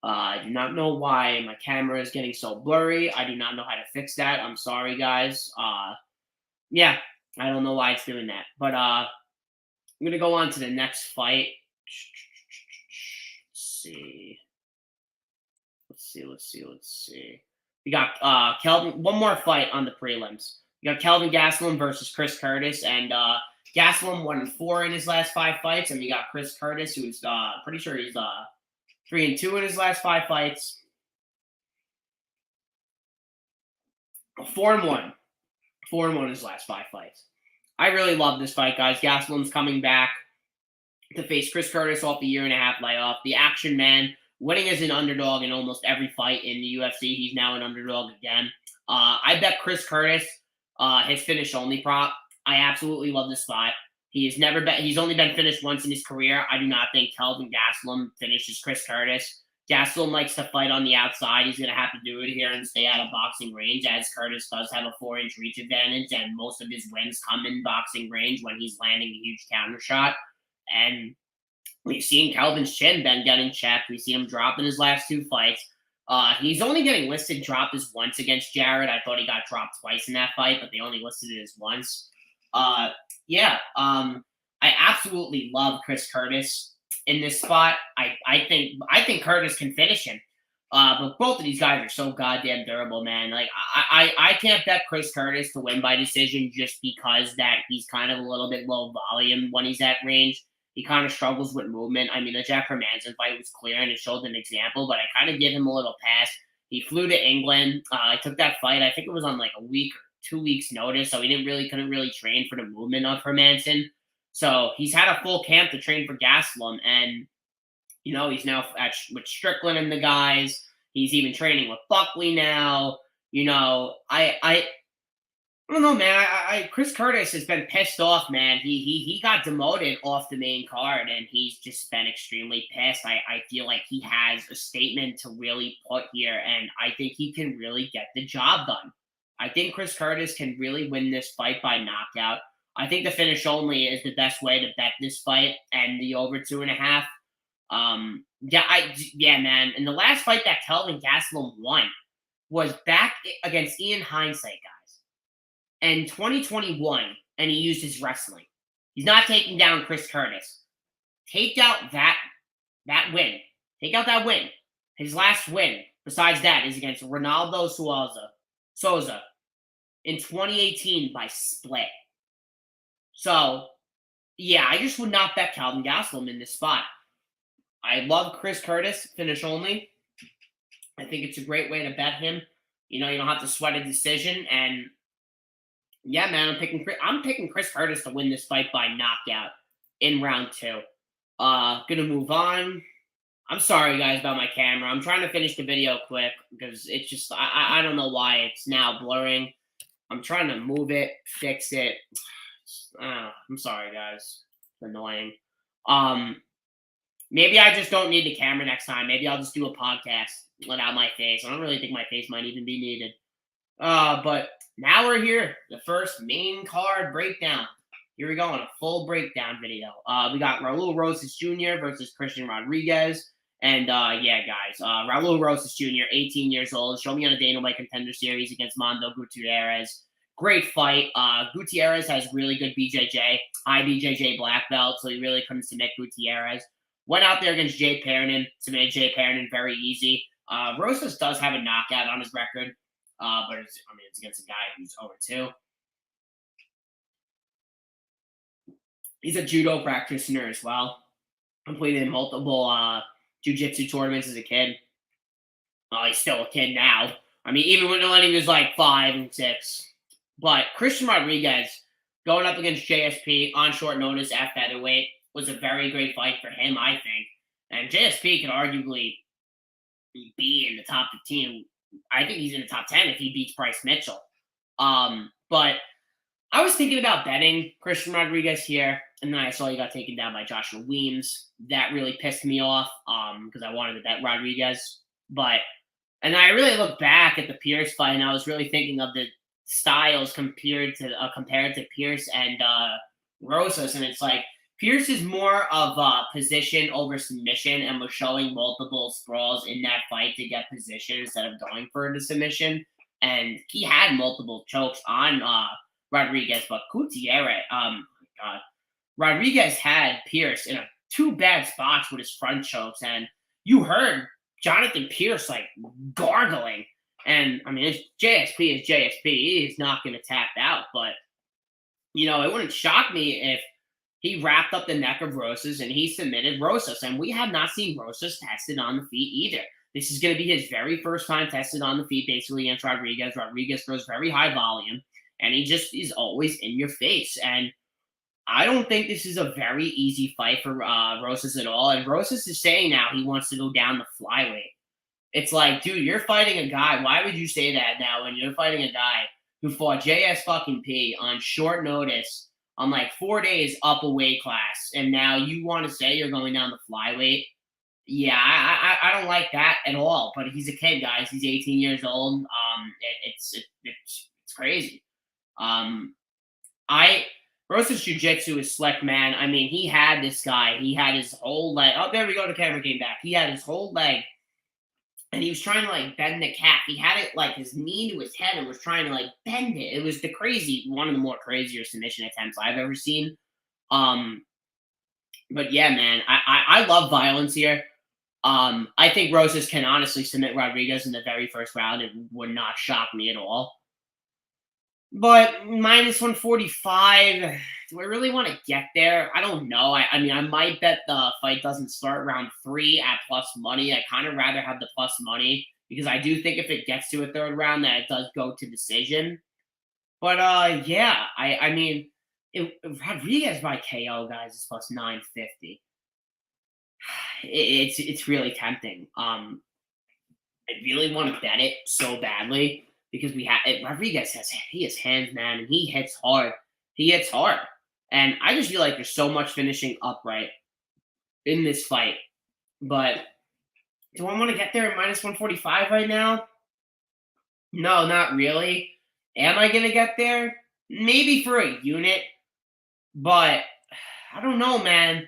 I do not know why my camera is getting so blurry. I do not know how to fix that. I'm sorry, guys. Yeah, I don't know why it's doing that. But I'm going to go on to the next fight. Let's see. We got Kelvin. One more fight on the prelims. We got Kelvin Gastelum versus Chris Curtis. And Gastelum 1-4 in his last 5 fights. And we got Chris Curtis, who's pretty sure he's 3-2 in his last 5 fights. 4-1. 4-1 in his last 5 fights. I really love this fight, guys. Gastelum's coming back to face Chris Curtis off the 1.5-year layoff. The action man, winning as an underdog in almost every fight in the UFC. He's now an underdog again. I bet Chris Curtis, his finish only prop. I absolutely love this spot. He's only been finished once in his career. I do not think Kelvin Gastelum finishes Chris Curtis. Gastelum likes to fight on the outside. He's going to have to do it here and stay out of boxing range, as Curtis does have a 4-inch reach advantage, and most of his wins come in boxing range when he's landing a huge counter shot. And we've seen Kelvin's chin been getting checked. We've seen him drop in his last 2 fights. He's only getting listed dropped as once against Gerald. I thought he got dropped twice in that fight, but they only listed it as once. I absolutely love Chris Curtis in this spot. I think Curtis can finish him. But both of these guys are so goddamn durable, man. Like I can't bet Chris Curtis to win by decision just because that he's kind of a little bit low volume when he's at range. He kind of struggles with movement. I mean, the Jack Hermanson fight was clear and it showed an example, but I kind of give him a little pass. He flew to England. I took that fight. I think it was on like a week or 2 weeks notice, so he couldn't really train for the movement of Hermanson. So he's had a full camp to train for Gastelum, and you know he's now with Strickland and the guys. He's even training with Buckley now. You know, I don't know, man. Chris Curtis has been pissed off, man. He got demoted off the main card, and he's just been extremely pissed. I feel like he has a statement to really put here, and I think he can really get the job done. I think Chris Curtis can really win this fight by knockout. I think the finish only is the best way to bet this fight and the over 2.5. Man. And the last fight that Kelvin Gastelum won was back against Ian Hindsight, guys, in 2021, and he used his wrestling. He's not taking down Chris Curtis. Take out that win. Take out that win. His last win, besides that, is against Ronaldo Souza in 2018 by split. So, yeah, I just would not bet Kelvin Gastelum in this spot. I love Chris Curtis, finish only. I think it's a great way to bet him. You know, you don't have to sweat a decision. And, yeah, man, I'm picking Chris Curtis to win this fight by knockout in round 2. Gonna move on. I'm sorry, guys, about my camera. I'm trying to finish the video quick because it's just I don't know why it's now blurring. I'm trying to move it, fix it. I'm sorry, guys. It's annoying. Um, Maybe I just don't need the camera next time. Maybe I'll just do a podcast without my face. I don't really think my face might even be needed. But now we're here. The first main card breakdown. Here we go on a full breakdown video. We got Raul Rosas Jr. versus Christian Rodriguez. And yeah, guys, Raul Rosas Jr., 18 years old, showed me on a Dana White Contender Series against Mondo Gutierrez. Great fight. Gutierrez has really good BJJ, high BJJ black belt, so he really couldn't submit Gutierrez. Went out there against Jay Perrin, submitted Jay Perrin very easy. Rosas does have a knockout on his record, but it's against a guy who's 0-2. He's a judo practitioner as well. Completed multiple jiu-jitsu tournaments as a kid. He's still a kid now. I mean, even when he was like 5 and 6. But Christian Rodriguez going up against JSP on short notice at featherweight was a very great fight for him, I think. And JSP could arguably be in the top 15. I think he's in the top 10 if he beats Bryce Mitchell. But I was thinking about betting Christian Rodriguez here, and then I saw he got taken down by Joshua Weems. That really pissed me off because I wanted to bet Rodriguez. And I really looked back at the Pierce fight, and I was really thinking of the styles compared to Pierce and Rosas, and it's like Pierce is more of a position over submission and was showing multiple sprawls in that fight to get position instead of going for the submission. And he had multiple chokes on Rodriguez, but Gutierrez, God, Rodriguez had Pierce in two bad spots with his front chokes, and you heard Jonathan Pierce like gargling. And I mean, JSP is JSP. He's not going to tap out, but it wouldn't shock me if he wrapped up the neck of Rosas and he submitted Rosas. And we have not seen Rosas tested on the feet either. This is going to be his very first time tested on the feet, basically, against Rodriguez. Rodriguez throws very high volume, and he just is always in your face. And I don't think this is a very easy fight for Rosas at all. And Rosas is saying now he wants to go down the flyweight. It's like, dude, you're fighting a guy. Why would you say that now when you're fighting a guy who fought JS fucking P on short notice on like 4 days up a weight class, and now you want to say you're going down the flyweight? Yeah, I don't like that at all. But he's a kid, guys. He's 18 years old. It's crazy. Rosas Jiu-Jitsu is slick, man. I mean, he had this guy. He had his whole leg. Oh, there we go. The camera came back. He had his whole leg. And he was trying to like bend the calf. He had it like his knee to his head and was trying to like bend it. It was one of the more crazier submission attempts I've ever seen. But yeah, man, I love violence here. I think Rosas can honestly submit Rodriguez in the very first round. It would not shock me at all. But minus 145, do I really want to get there? I don't know. I mean, I might bet the fight doesn't start round 3 at plus money. I kind of rather have the plus money because I do think if it gets to a third round that it does go to decision. But yeah, I mean, Rodriguez by KO, guys, is plus 950. It's really tempting. I really want to bet it so badly. Because Rodriguez has hands, man, and he hits hard. He hits hard. And I just feel like there's so much finishing upright in this fight. But do I want to get there at minus 145 right now? No, not really. Am I going to get there? Maybe for a unit. But I don't know, man.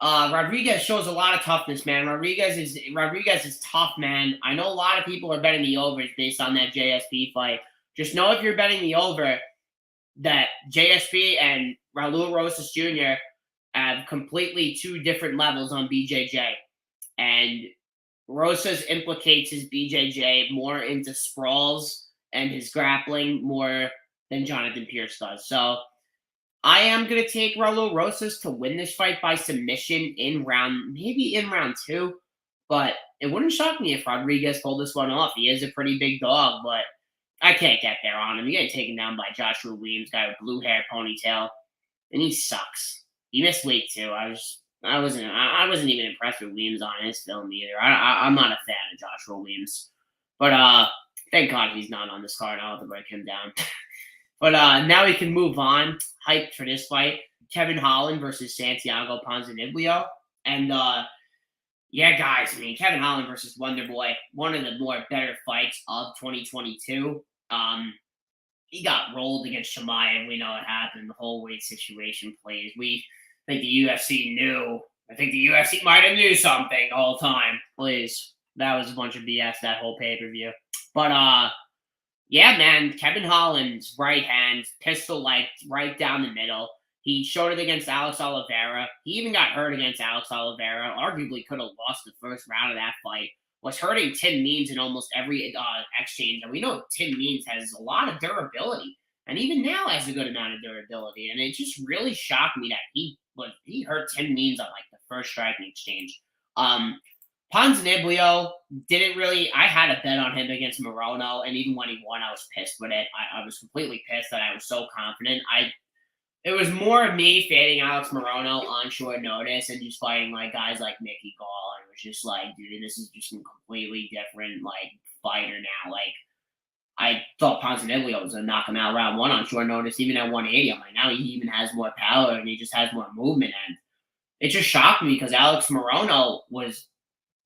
Rodriguez shows a lot of toughness, man. Rodriguez is tough, man. I know a lot of people are betting the overs based on that JSP fight. Just know if you're betting the over that JSP and Raul Rosas Jr. have completely two different levels on BJJ. And Rosas implicates his BJJ more into sprawls and his grappling more than Jonathan Pierce does. So I am going to take Raul Rosas to win this fight by submission maybe in round 2. But it wouldn't shock me if Rodriguez pulled this one off. He is a pretty big dog, but I can't get there on him. You're getting taken down by Joshua Weems, guy with blue hair, ponytail, and he sucks. He missed weight too. I wasn't even impressed with Weems on his film either. I'm not a fan of Joshua Weems, but thank God he's not on this card. I'll have to break him down. But now we can move on. Hyped for this fight: Kevin Holland versus Santiago Ponzinibio, and yeah, guys. I mean, Kevin Holland versus Wonderboy, one of the more better fights of 2022. He got rolled against Shamaev. We know what happened. The whole weight situation plays. We think the UFC knew. I think the UFC might have knew something the whole time. Please. That was a bunch of BS, that whole pay-per-view. But yeah, man, Kevin Holland's right hand, pistol like right down the middle. He showed it against Alex Oliveira. He even got hurt against Alex Oliveira. Arguably could have lost the first round of that fight. Was hurting Tim Means in almost every exchange. And we know Tim Means has a lot of durability. And even now has a good amount of durability. And it just really shocked me that he hurt Tim Means on like the first striking exchange. Ponzinibio didn't really. I had a bet on him against Morono, and even when he won, I was pissed with it. I was completely pissed that I was so confident. It was more of me fading Alex Morono on short notice and just fighting like guys like Mickey Gall. And it was just like, dude, this is just a completely different like fighter now. Like I thought Ponzinibio was gonna knock him out round one on short notice, even at 180. I'm like, now he even has more power and he just has more movement. And it just shocked me because Alex Morono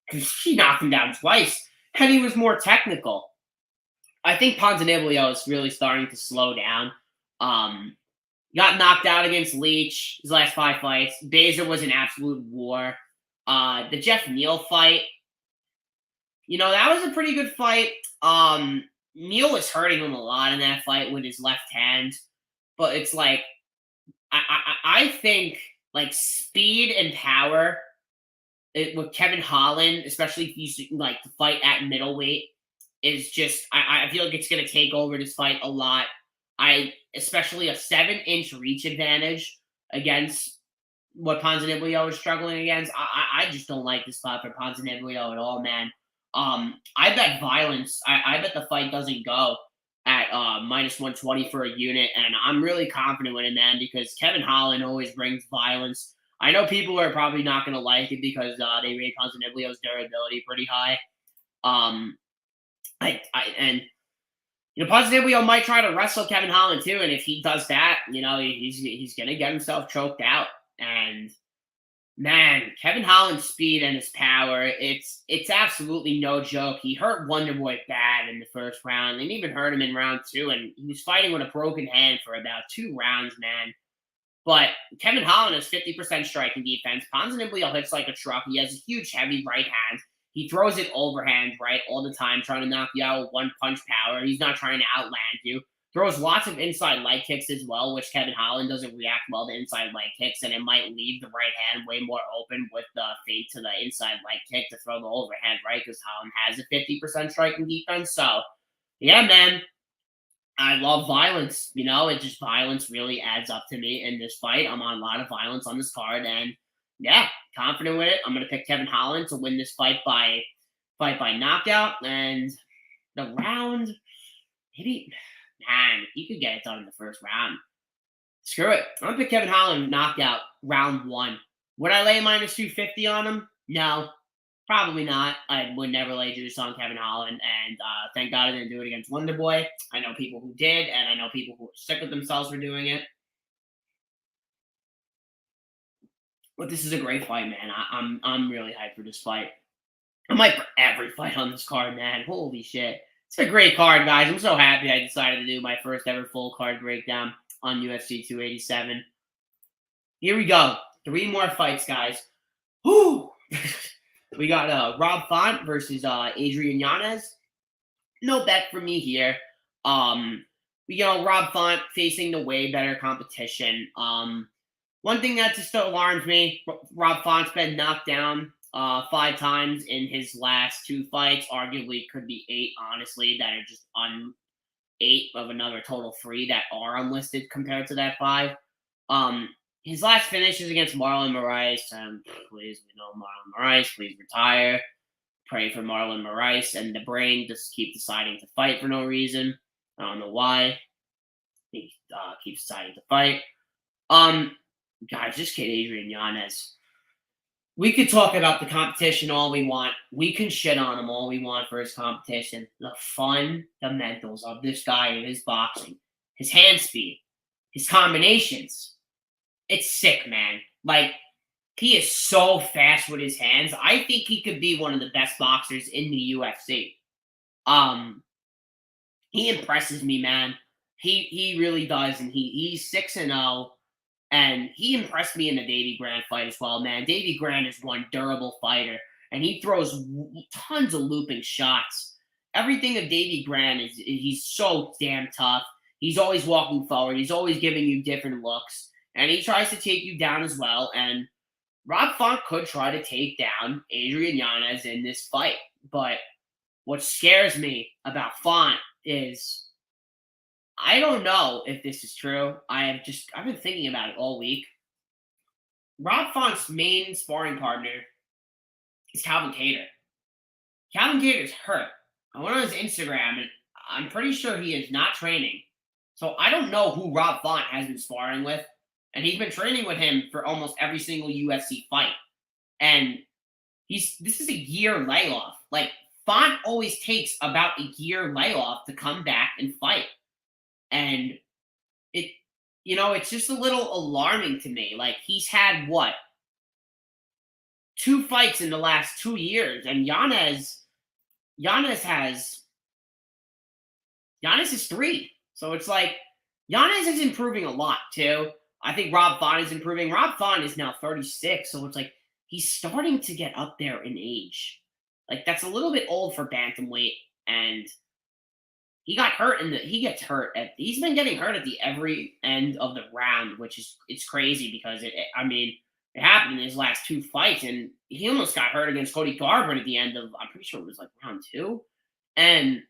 he knocked him down twice and he was more technical. I think Ponzinibio is really starting to slow down. Got knocked out against Leach his last 5 fights. Baszler was an absolute war. The Jeff Neal fight, that was a pretty good fight. Neal was hurting him a lot in that fight with his left hand, but it's like I think like speed and power with Kevin Holland, especially if you like to fight at middleweight, is just I feel like it's gonna take over this fight a lot. Especially a 7-inch reach advantage against what Ponzinibio is struggling against. I just don't like this spot for Ponzinibio at all, man. I bet violence. I bet the fight doesn't go at minus 120 for a unit, and I'm really confident with it, man, because Kevin Holland always brings violence. I know people are probably not going to like it because they rate Ponzinibio's durability pretty high. Ponzinibio might try to wrestle Kevin Holland too, and if he does that, he's gonna get himself choked out. And man, Kevin Holland's speed and his power, it's absolutely no joke. He hurt Wonderboy bad in the first round, and even hurt him in round 2, and he was fighting with a broken hand for about 2 rounds, man. But Kevin Holland has 50% striking defense. Ponzinibio hits like a truck. He has a huge, heavy right hand. He throws it overhand, right, all the time, trying to knock you out with one punch power. He's not trying to outland you. Throws lots of inside leg kicks as well, which Kevin Holland doesn't react well to inside leg kicks, and it might leave the right hand way more open with the fade to the inside leg kick to throw the overhand, right, because Holland has a 50% striking defense. So, yeah, man, I love violence. Violence really adds up to me in this fight. I'm on a lot of violence on this card, and yeah, confident with it. I'm gonna pick Kevin Holland to win this fight by knockout. And the round, maybe, man, he could get it done in the first round. Screw it. I'm gonna pick Kevin Holland knockout round 1. Would I lay minus 250 on him? No, probably not. I would never lay juice on Kevin Holland, and thank God I didn't do it against Wonderboy. I know people who did, and I know people who are sick of themselves for doing it. But this is a great fight, man. I'm really hyped for this fight. I'm hyped for every fight on this card, man. Holy shit. It's a great card, guys. I'm so happy I decided to do my first ever full card breakdown on UFC 287. Here we go. 3 more fights, guys. Whoo! We got Rob Font versus Adrian Yanez. No bet for me here. Rob Font facing the way better competition. One thing that just alarms me, Rob Font's been knocked down 5 times in his last 2 fights. Arguably could be 8, honestly, that are just 8 of another total 3 that are unlisted compared to that 5. His last finish is against Marlon Moraes. Please, we know Marlon Moraes. Please retire. Pray for Marlon Moraes. And the brain just keep deciding to fight for no reason. I don't know why. He keeps deciding to fight. Guys, just kid Adrian Yanez. We could talk about the competition all we want. We can shit on him all we want for his competition. The fundamentals of this guy and his boxing, his hand speed, his combinations. It's sick, man. Like, he is so fast with his hands. I think he could be one of the best boxers in the UFC. Um, he impresses me, man. He really does, and he's 6-0. And he impressed me in the Davy Grant fight as well, man. Davy Grant is one durable fighter, and he throws tons of looping shots. Everything of Davy Grant is he's so damn tough. He's always walking forward. He's always giving you different looks, and he tries to take you down as well. And Rob Font could try to take down Adrian Yanez in this fight, but what scares me about Font is I don't know if this is true. I've been thinking about it all week. Rob Font's main sparring partner is Calvin Kattar. Calvin Kattar's hurt. I went on his Instagram and I'm pretty sure he is not training. So I don't know who Rob Font has been sparring with. And he's been training with him for almost every single UFC fight. And this is a year layoff. Like, Font always takes about a year layoff to come back and fight. And it it's just a little alarming to me. Like, he's had what? 2 fights in the last 2 years, and Yanez is 3. So it's like Yanez is improving a lot too. I think Rob Font is improving. Rob Font is now 36, so it's like he's starting to get up there in age. Like, that's a little bit old for bantamweight, and he got hurt he's been getting hurt at the every end of the round, which is it's crazy because it happened in his last 2 fights, and he almost got hurt against Cody Garbrandt at the end of I'm pretty sure it was like round 2. And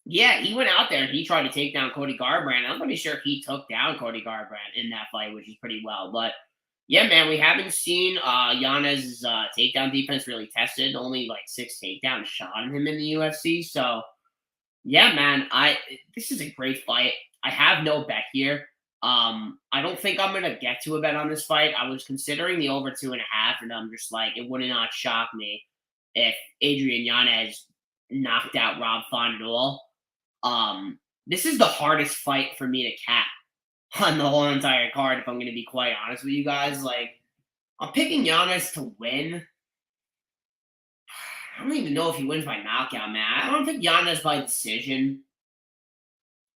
yeah, he went out there and he tried to take down Cody Garbrandt. I'm pretty sure he took down Cody Garbrandt in that fight, which is pretty well. But yeah, man, we haven't seen Yanez's takedown defense really tested. Only like 6 takedowns shot on him in the UFC. So yeah, man, this is a great fight. I have no bet here. I don't think I'm gonna get to a bet on this fight. I was considering the over 2.5, and I'm just like, it would not shock me if Adrian Yanez knocked out Rob Font at all. This is the hardest fight for me to cap on the whole entire card, if I'm gonna be quite honest with you guys. Like, I'm picking Yanez to win. I don't even know if he wins by knockout, man. I don't think Yanez by decision,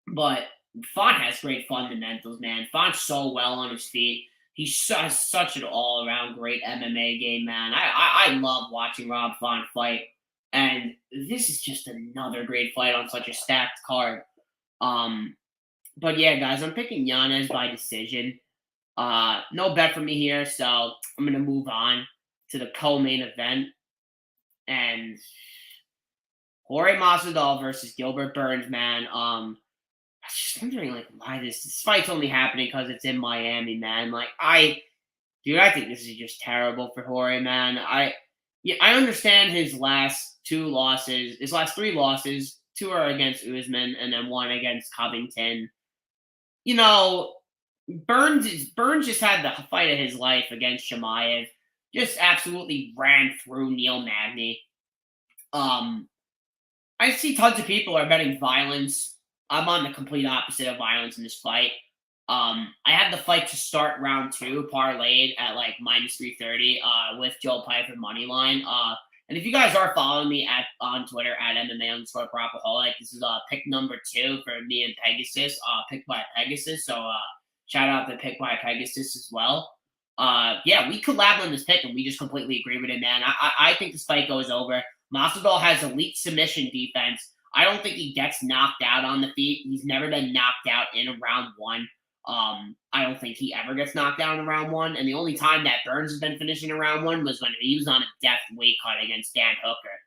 but Font has great fundamentals, man. Font's so well on his feet. Has such an all-around great MMA game, man. I love watching Rob Font fight, and this is just another great fight on such a stacked card. But yeah, guys, I'm picking Yanez by decision. No bet for me here, so I'm gonna move on to the co-main event. And Jorge Masvidal versus Gilbert Burns, man. I was just wondering, like, why this fight's only happening because it's in Miami, man. Like, I think this is just terrible for Jorge, man. I understand his last 3 losses. 2 are against Usman, and then 1 against Covington. Burns just had the fight of his life against Chimaev. Just absolutely ran through Neil Magny. I see tons of people are betting violence. I'm on the complete opposite of violence in this fight. I had the fight to start round 2 parlayed at like -330 with Joe Piper money line. And if you guys are following me on Twitter at MMA_Propaholic, this is pick number 2 for me and Pegasus. Picked by Pegasus. So shout out to Pick by Pegasus as well. Yeah, we collabed on this pick and we just completely agree with it, man. I think this fight goes over. Masvidal has elite submission defense. I don't think he gets knocked out on the feet. He's never been knocked out in round 1. I don't think he ever gets knocked out in round 1. And the only time that Burns has been finishing in round 1 was when he was on a death weight cut against Dan Hooker.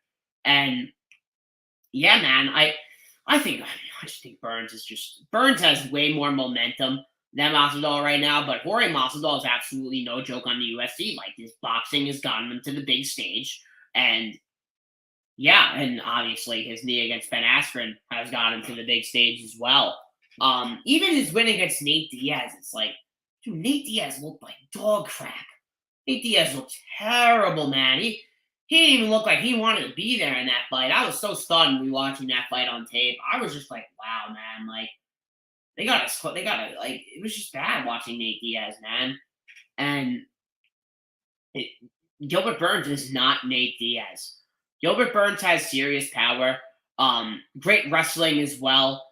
And yeah, man, I just think Burns has way more momentum than Masvidal right now, but Jorge Masvidal is absolutely no joke on the UFC. Like, his boxing has gotten him to the big stage, and yeah, and obviously his knee against Ben Askren has gotten him to the big stage as well. Even his win against Nate Diaz, it's like, dude, Nate Diaz looked like dog crap. Nate Diaz looked terrible, man. He didn't even look like he wanted to be there in that fight. I was so stunned rewatching that fight on tape. I was just like, wow, man. Like, they gotta, like, it was just bad watching Nate Diaz, man. And it, Gilbert Burns is not Nate Diaz. Gilbert Burns has serious power, great wrestling as well,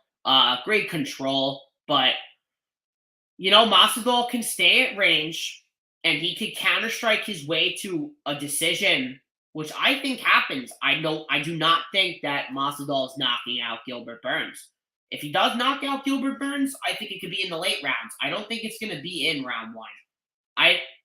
great control, but Masvidal can stay at range, and he could counter strike his way to a decision, which I think happens. I do not think that Masvidal is knocking out Gilbert Burns. If he does knock out Gilbert Burns, I think it could be in the late rounds. I don't think it's going to be in round one.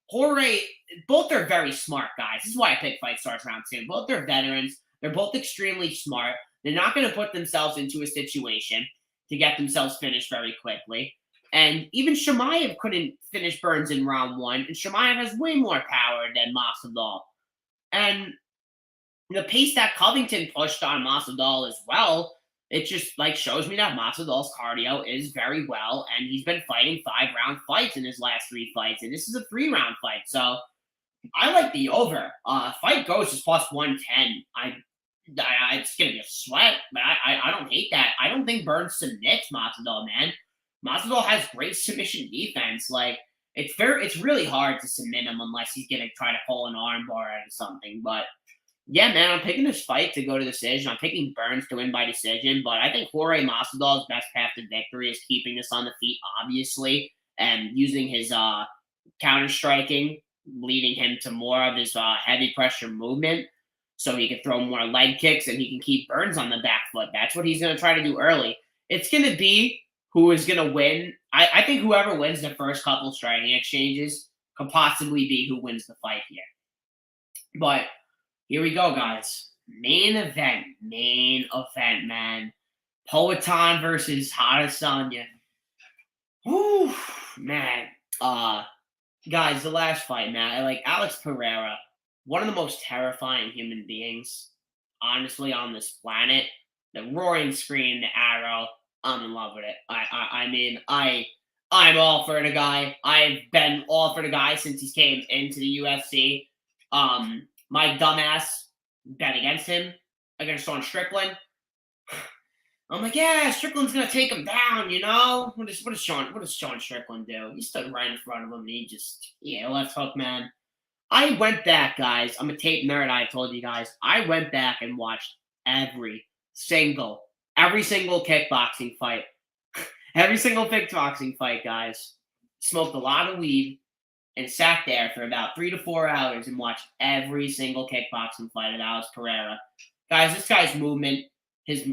Jorge, both are very smart guys. This is why I picked Fight Stars round two. Both are veterans. They're both extremely smart. They're not going to put themselves into a situation to get themselves finished very quickly. And even Chimaev couldn't finish Burns in round one, and Chimaev has way more power than Masvidal. And the pace that Covington pushed on Masvidal as well, it just shows me that Masvidal's cardio is very well, and he's been fighting 5-round fights in his last 3 fights, and this is a 3-round fight. So I like the over. Fight goes is plus 110. It's gonna be a sweat, but I don't hate that. I don't think Burns submits Masvidal, man. Masvidal has great submission defense. It's really hard to submit him unless he's gonna try to pull an armbar or something. But yeah, man, I'm picking this fight to go to decision. I'm picking Burns to win by decision, but I think Jorge Masvidal's best path to victory is keeping this on the feet, obviously, and using his counter striking, leading him to more of his heavy pressure movement, so he can throw more leg kicks and he can keep Burns on the back foot. That's what he's going to try to do early. It's going to be who is going to win. I think whoever wins the first couple striking exchanges could possibly be who wins the fight here. But here we go, guys. Main event, man. Poatan versus Adesanya. Whew, man. Guys, the last fight, man. Alex Pereira, one of the most terrifying human beings, honestly, on this planet. The roaring scream, the arrow. I'm in love with it. I'm all for the guy. I've been all for the guy since he came into the UFC. My dumbass bet against him, against Sean Strickland. I'm like, yeah, Strickland's gonna take him down, What does Sean Strickland do? He stood right in front of him and he just, left hook, man. I went back, guys. I'm a tape nerd, I told you guys. I went back and watched every single kickboxing fight. Every single kickboxing fight, guys. Smoked a lot of weed and sat there for about 3 to 4 hours and watched every single kickboxing fight of Alex Pereira. Guys, this guy's movement, his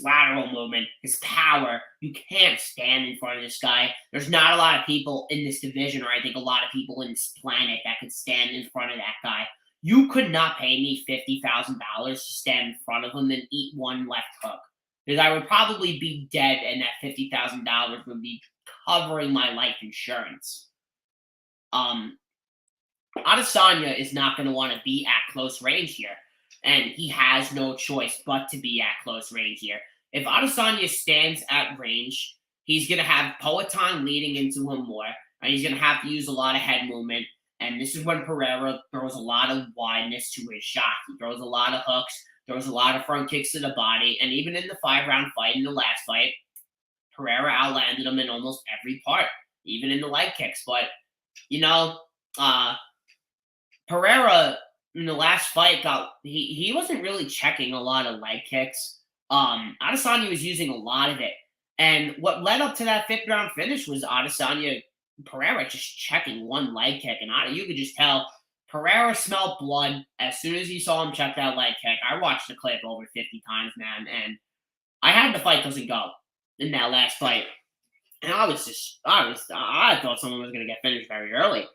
lateral movement, his power, you can't stand in front of this guy. There's not a lot of people in this division, or I think a lot of people in this planet, that could stand in front of that guy. You could not pay me $50,000 to stand in front of him and eat one left hook, because I would probably be dead, and that $50,000 would be covering my life insurance. Adesanya is not going to want to be at close range here, and he has no choice but to be at close range here. If Adesanya stands at range, he's going to have Poatan leading into him more, and he's going to have to use a lot of head movement, and this is when Pereira throws a lot of wideness to his shot. He throws a lot of hooks, throws a lot of front kicks to the body, and even in the 5-round fight, in the last fight, Pereira outlanded him in almost every part, even in the leg kicks. But Pereira in the last fight he wasn't really checking a lot of leg kicks. Adesanya was using a lot of it, and what led up to that 5th round finish was Pereira just checking one leg kick, and you could just tell Pereira smelled blood as soon as he saw him check that leg kick. I watched the clip over 50 times, man, and I had the fight doesn't go in that last fight. And I thought someone was going to get finished very early.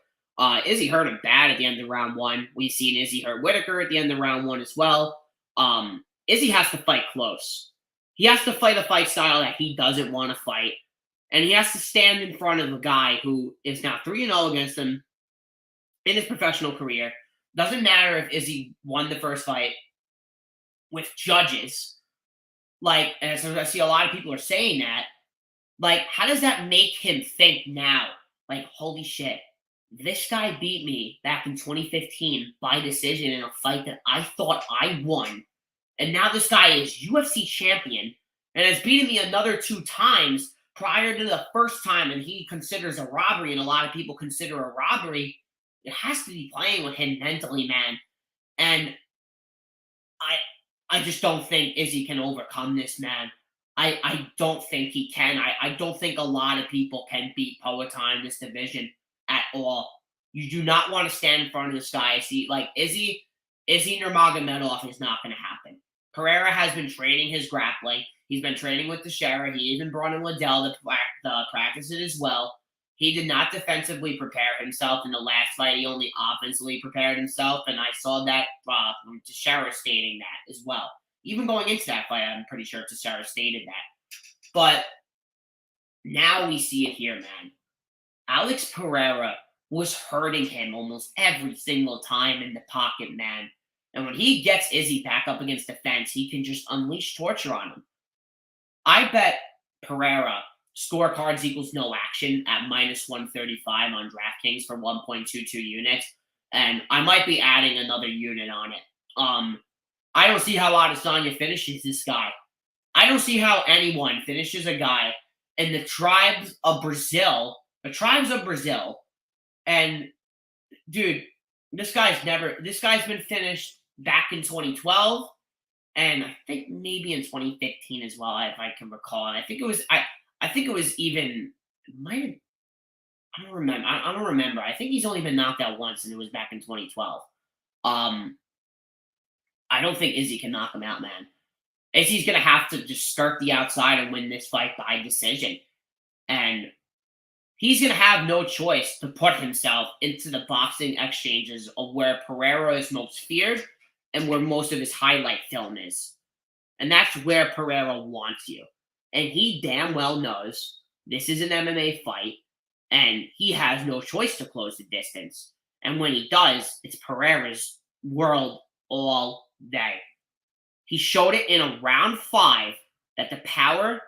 Izzy hurt him bad at the end of round 1. We've seen Izzy hurt Whitaker at the end of round 1 as well. Izzy has to fight close. He has to fight a fight style that he doesn't want to fight. And he has to stand in front of a guy who is now 3-0 against him in his professional career. Doesn't matter if Izzy won the first fight with judges. And so I see a lot of people are saying that. How does that make him think now? Holy shit. This guy beat me back in 2015 by decision in a fight that I thought I won. And now this guy is UFC champion and has beaten me another 2 times prior to the first time, and he considers a robbery, and a lot of people consider a robbery. It has to be playing with him mentally, man. And I I just don't think Izzy can overcome this man. I don't think he can. I don't think a lot of people can beat Poatan in this division at all. You do not want to stand in front of this guy. See, like Izzy Nurmagomedov is not going to happen. Pereira has been training his grappling. He's been training with Teixeira. He even brought in Liddell to practice it as well. He did not defensively prepare himself in the last fight. He only offensively prepared himself, and I saw that from Teixeira stating that as well. Even going into that fight, I'm pretty sure Teixeira stated that. But now we see it here, man. Alex Pereira was hurting him almost every single time in the pocket, man. And when he gets Izzy back up against the fence, he can just unleash torture on him. I bet Pereira scorecards equals no action at -135 on DraftKings for 1.22 units. And I might be adding another unit on it. I don't see how Adesanya finishes this guy. I don't see how anyone finishes a guy in the tribes of Brazil. And dude, this guy's been finished back in 2012, and I think maybe in 2015 as well, if I can recall. And I think it was even might have I don't remember. I don't remember. I think he's only been knocked out once, and it was back in 2012. I don't think Izzy can knock him out, man. Izzy's gonna have to just skirt the outside and win this fight by decision, and he's going to have no choice to put himself into the boxing exchanges of where Pereira is most feared and where most of his highlight film is. And that's where Pereira wants you. And he damn well knows this is an MMA fight, and he has no choice to close the distance. And when he does, it's Pereira's world all day. He showed it in a round 5 that the power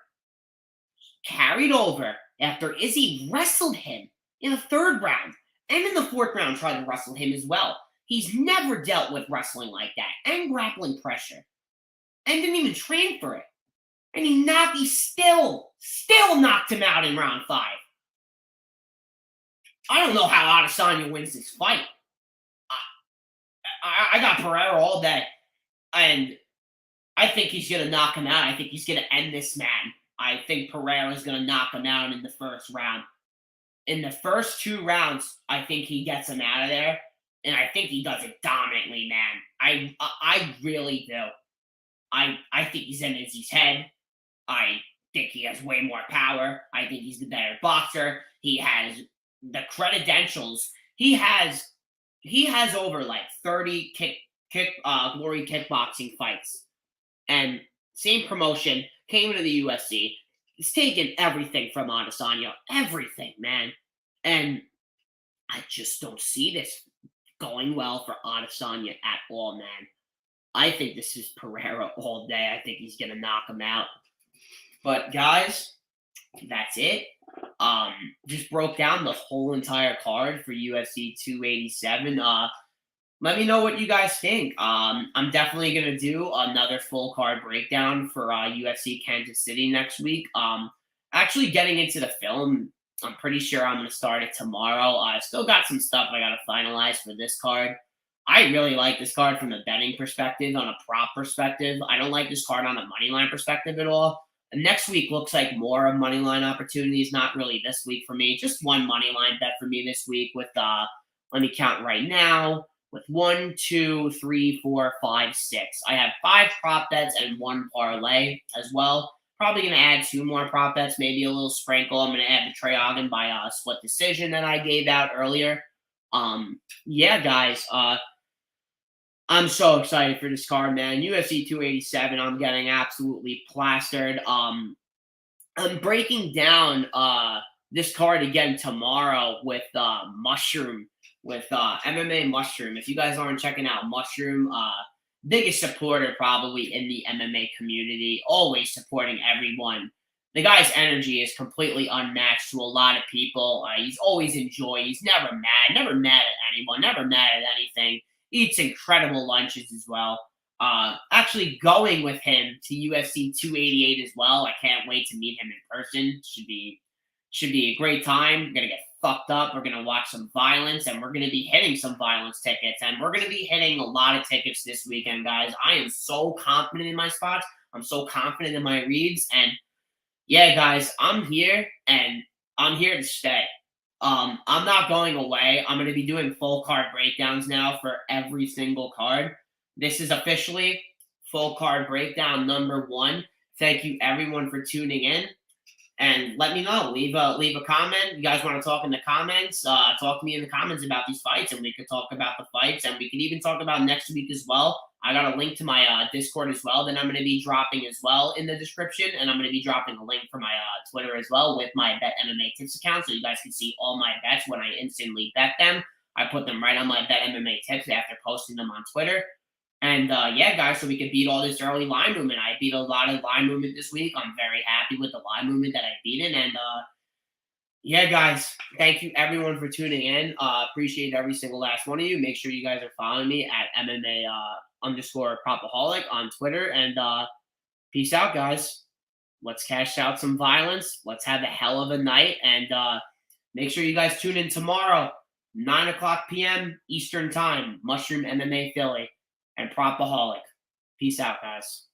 carried over after Izzy wrestled him in the 3rd round, and in the 4th round tried to wrestle him as well. He's never dealt with wrestling like that, and grappling pressure, and didn't even train for it. And he still knocked him out in round 5. I don't know how Adesanya wins this fight. I got Pereira all day, and I think he's going to knock him out. I think he's going to end this man. I think Pereira is going to knock him out in the 1st round. In the first 2 rounds, I think he gets him out of there, and I think he does it dominantly, man. I really do. I think he's in Izzy's head. I think he has way more power. I think he's the better boxer. He has the credentials. He has over like 30 glory kickboxing fights, and same promotion. Came to the UFC. He's taken everything from Adesanya. Everything, man. And I just don't see this going well for Adesanya at all, man. I think this is Pereira all day. I think he's going to knock him out. But, guys, that's it. Just broke down the whole entire card for UFC 287. Let me know what you guys think. I'm definitely going to do another full card breakdown for UFC Kansas City next week. Actually getting into the film, I'm pretty sure I'm going to start it tomorrow. I still got some stuff I got to finalize for this card. I really like this card from a betting perspective, on a prop perspective. I don't like this card on a money line perspective at all. And next week looks like more of money line opportunities. Not really this week for me. Just one money line bet for me this week with, let me count right now. With 1, 2, 3, 4, 5, 6. I have 5 prop bets and 1 parlay as well. Probably going to add 2 more prop bets, maybe a little sprinkle. I'm going to add the Trey Ogden by a split decision that I gave out earlier. Yeah, guys. I'm so excited for this card, man. UFC 287, I'm getting absolutely plastered. I'm breaking down this card again tomorrow with Mushroom. With MMA Mushroom. If you guys aren't checking out Mushroom, biggest supporter probably in the MMA community, always supporting everyone the guy's energy is completely unmatched to a lot of people. He's always in joy. He's never mad at anyone, never mad at anything. Eats incredible lunches as well. Actually going with him to UFC 288 as well. I can't wait to meet him in person. Should be a great time. We're gonna get fucked up. We're gonna watch some violence, and we're gonna be hitting some violence tickets, and we're gonna be hitting a lot of tickets this weekend, guys. I am so confident in my spots. I'm so confident in my reads, and yeah, guys, I'm here and I'm here to stay. I'm not going away. I'm going to be doing full card breakdowns now for every single card. This is officially full card breakdown number 1. Thank you everyone for tuning in. And let me know. Leave a comment. You guys want to talk in the comments? Talk to me in the comments about these fights, and we could talk about the fights, and we can even talk about next week as well. I got a link to my Discord as well that I'm going to be dropping as well in the description, and I'm going to be dropping a link for my Twitter as well with my Bet MMA Tips account, so you guys can see all my bets when I instantly bet them. I put them right on my Bet MMA Tips after posting them on Twitter. And yeah, guys, so we could beat all this early line movement. I beat a lot of line movement this week. I'm very happy with the line movement that I beat in. And yeah, guys, thank you everyone for tuning in. Appreciate every single last one of you. Make sure you guys are following me at MMA underscore Propaholic on Twitter. And peace out, guys. Let's cash out some violence. Let's have a hell of a night. And make sure you guys tune in tomorrow, 9 o'clock p.m. Eastern Time, Mushroom MMA Philly and Propaholic. Peace out, guys.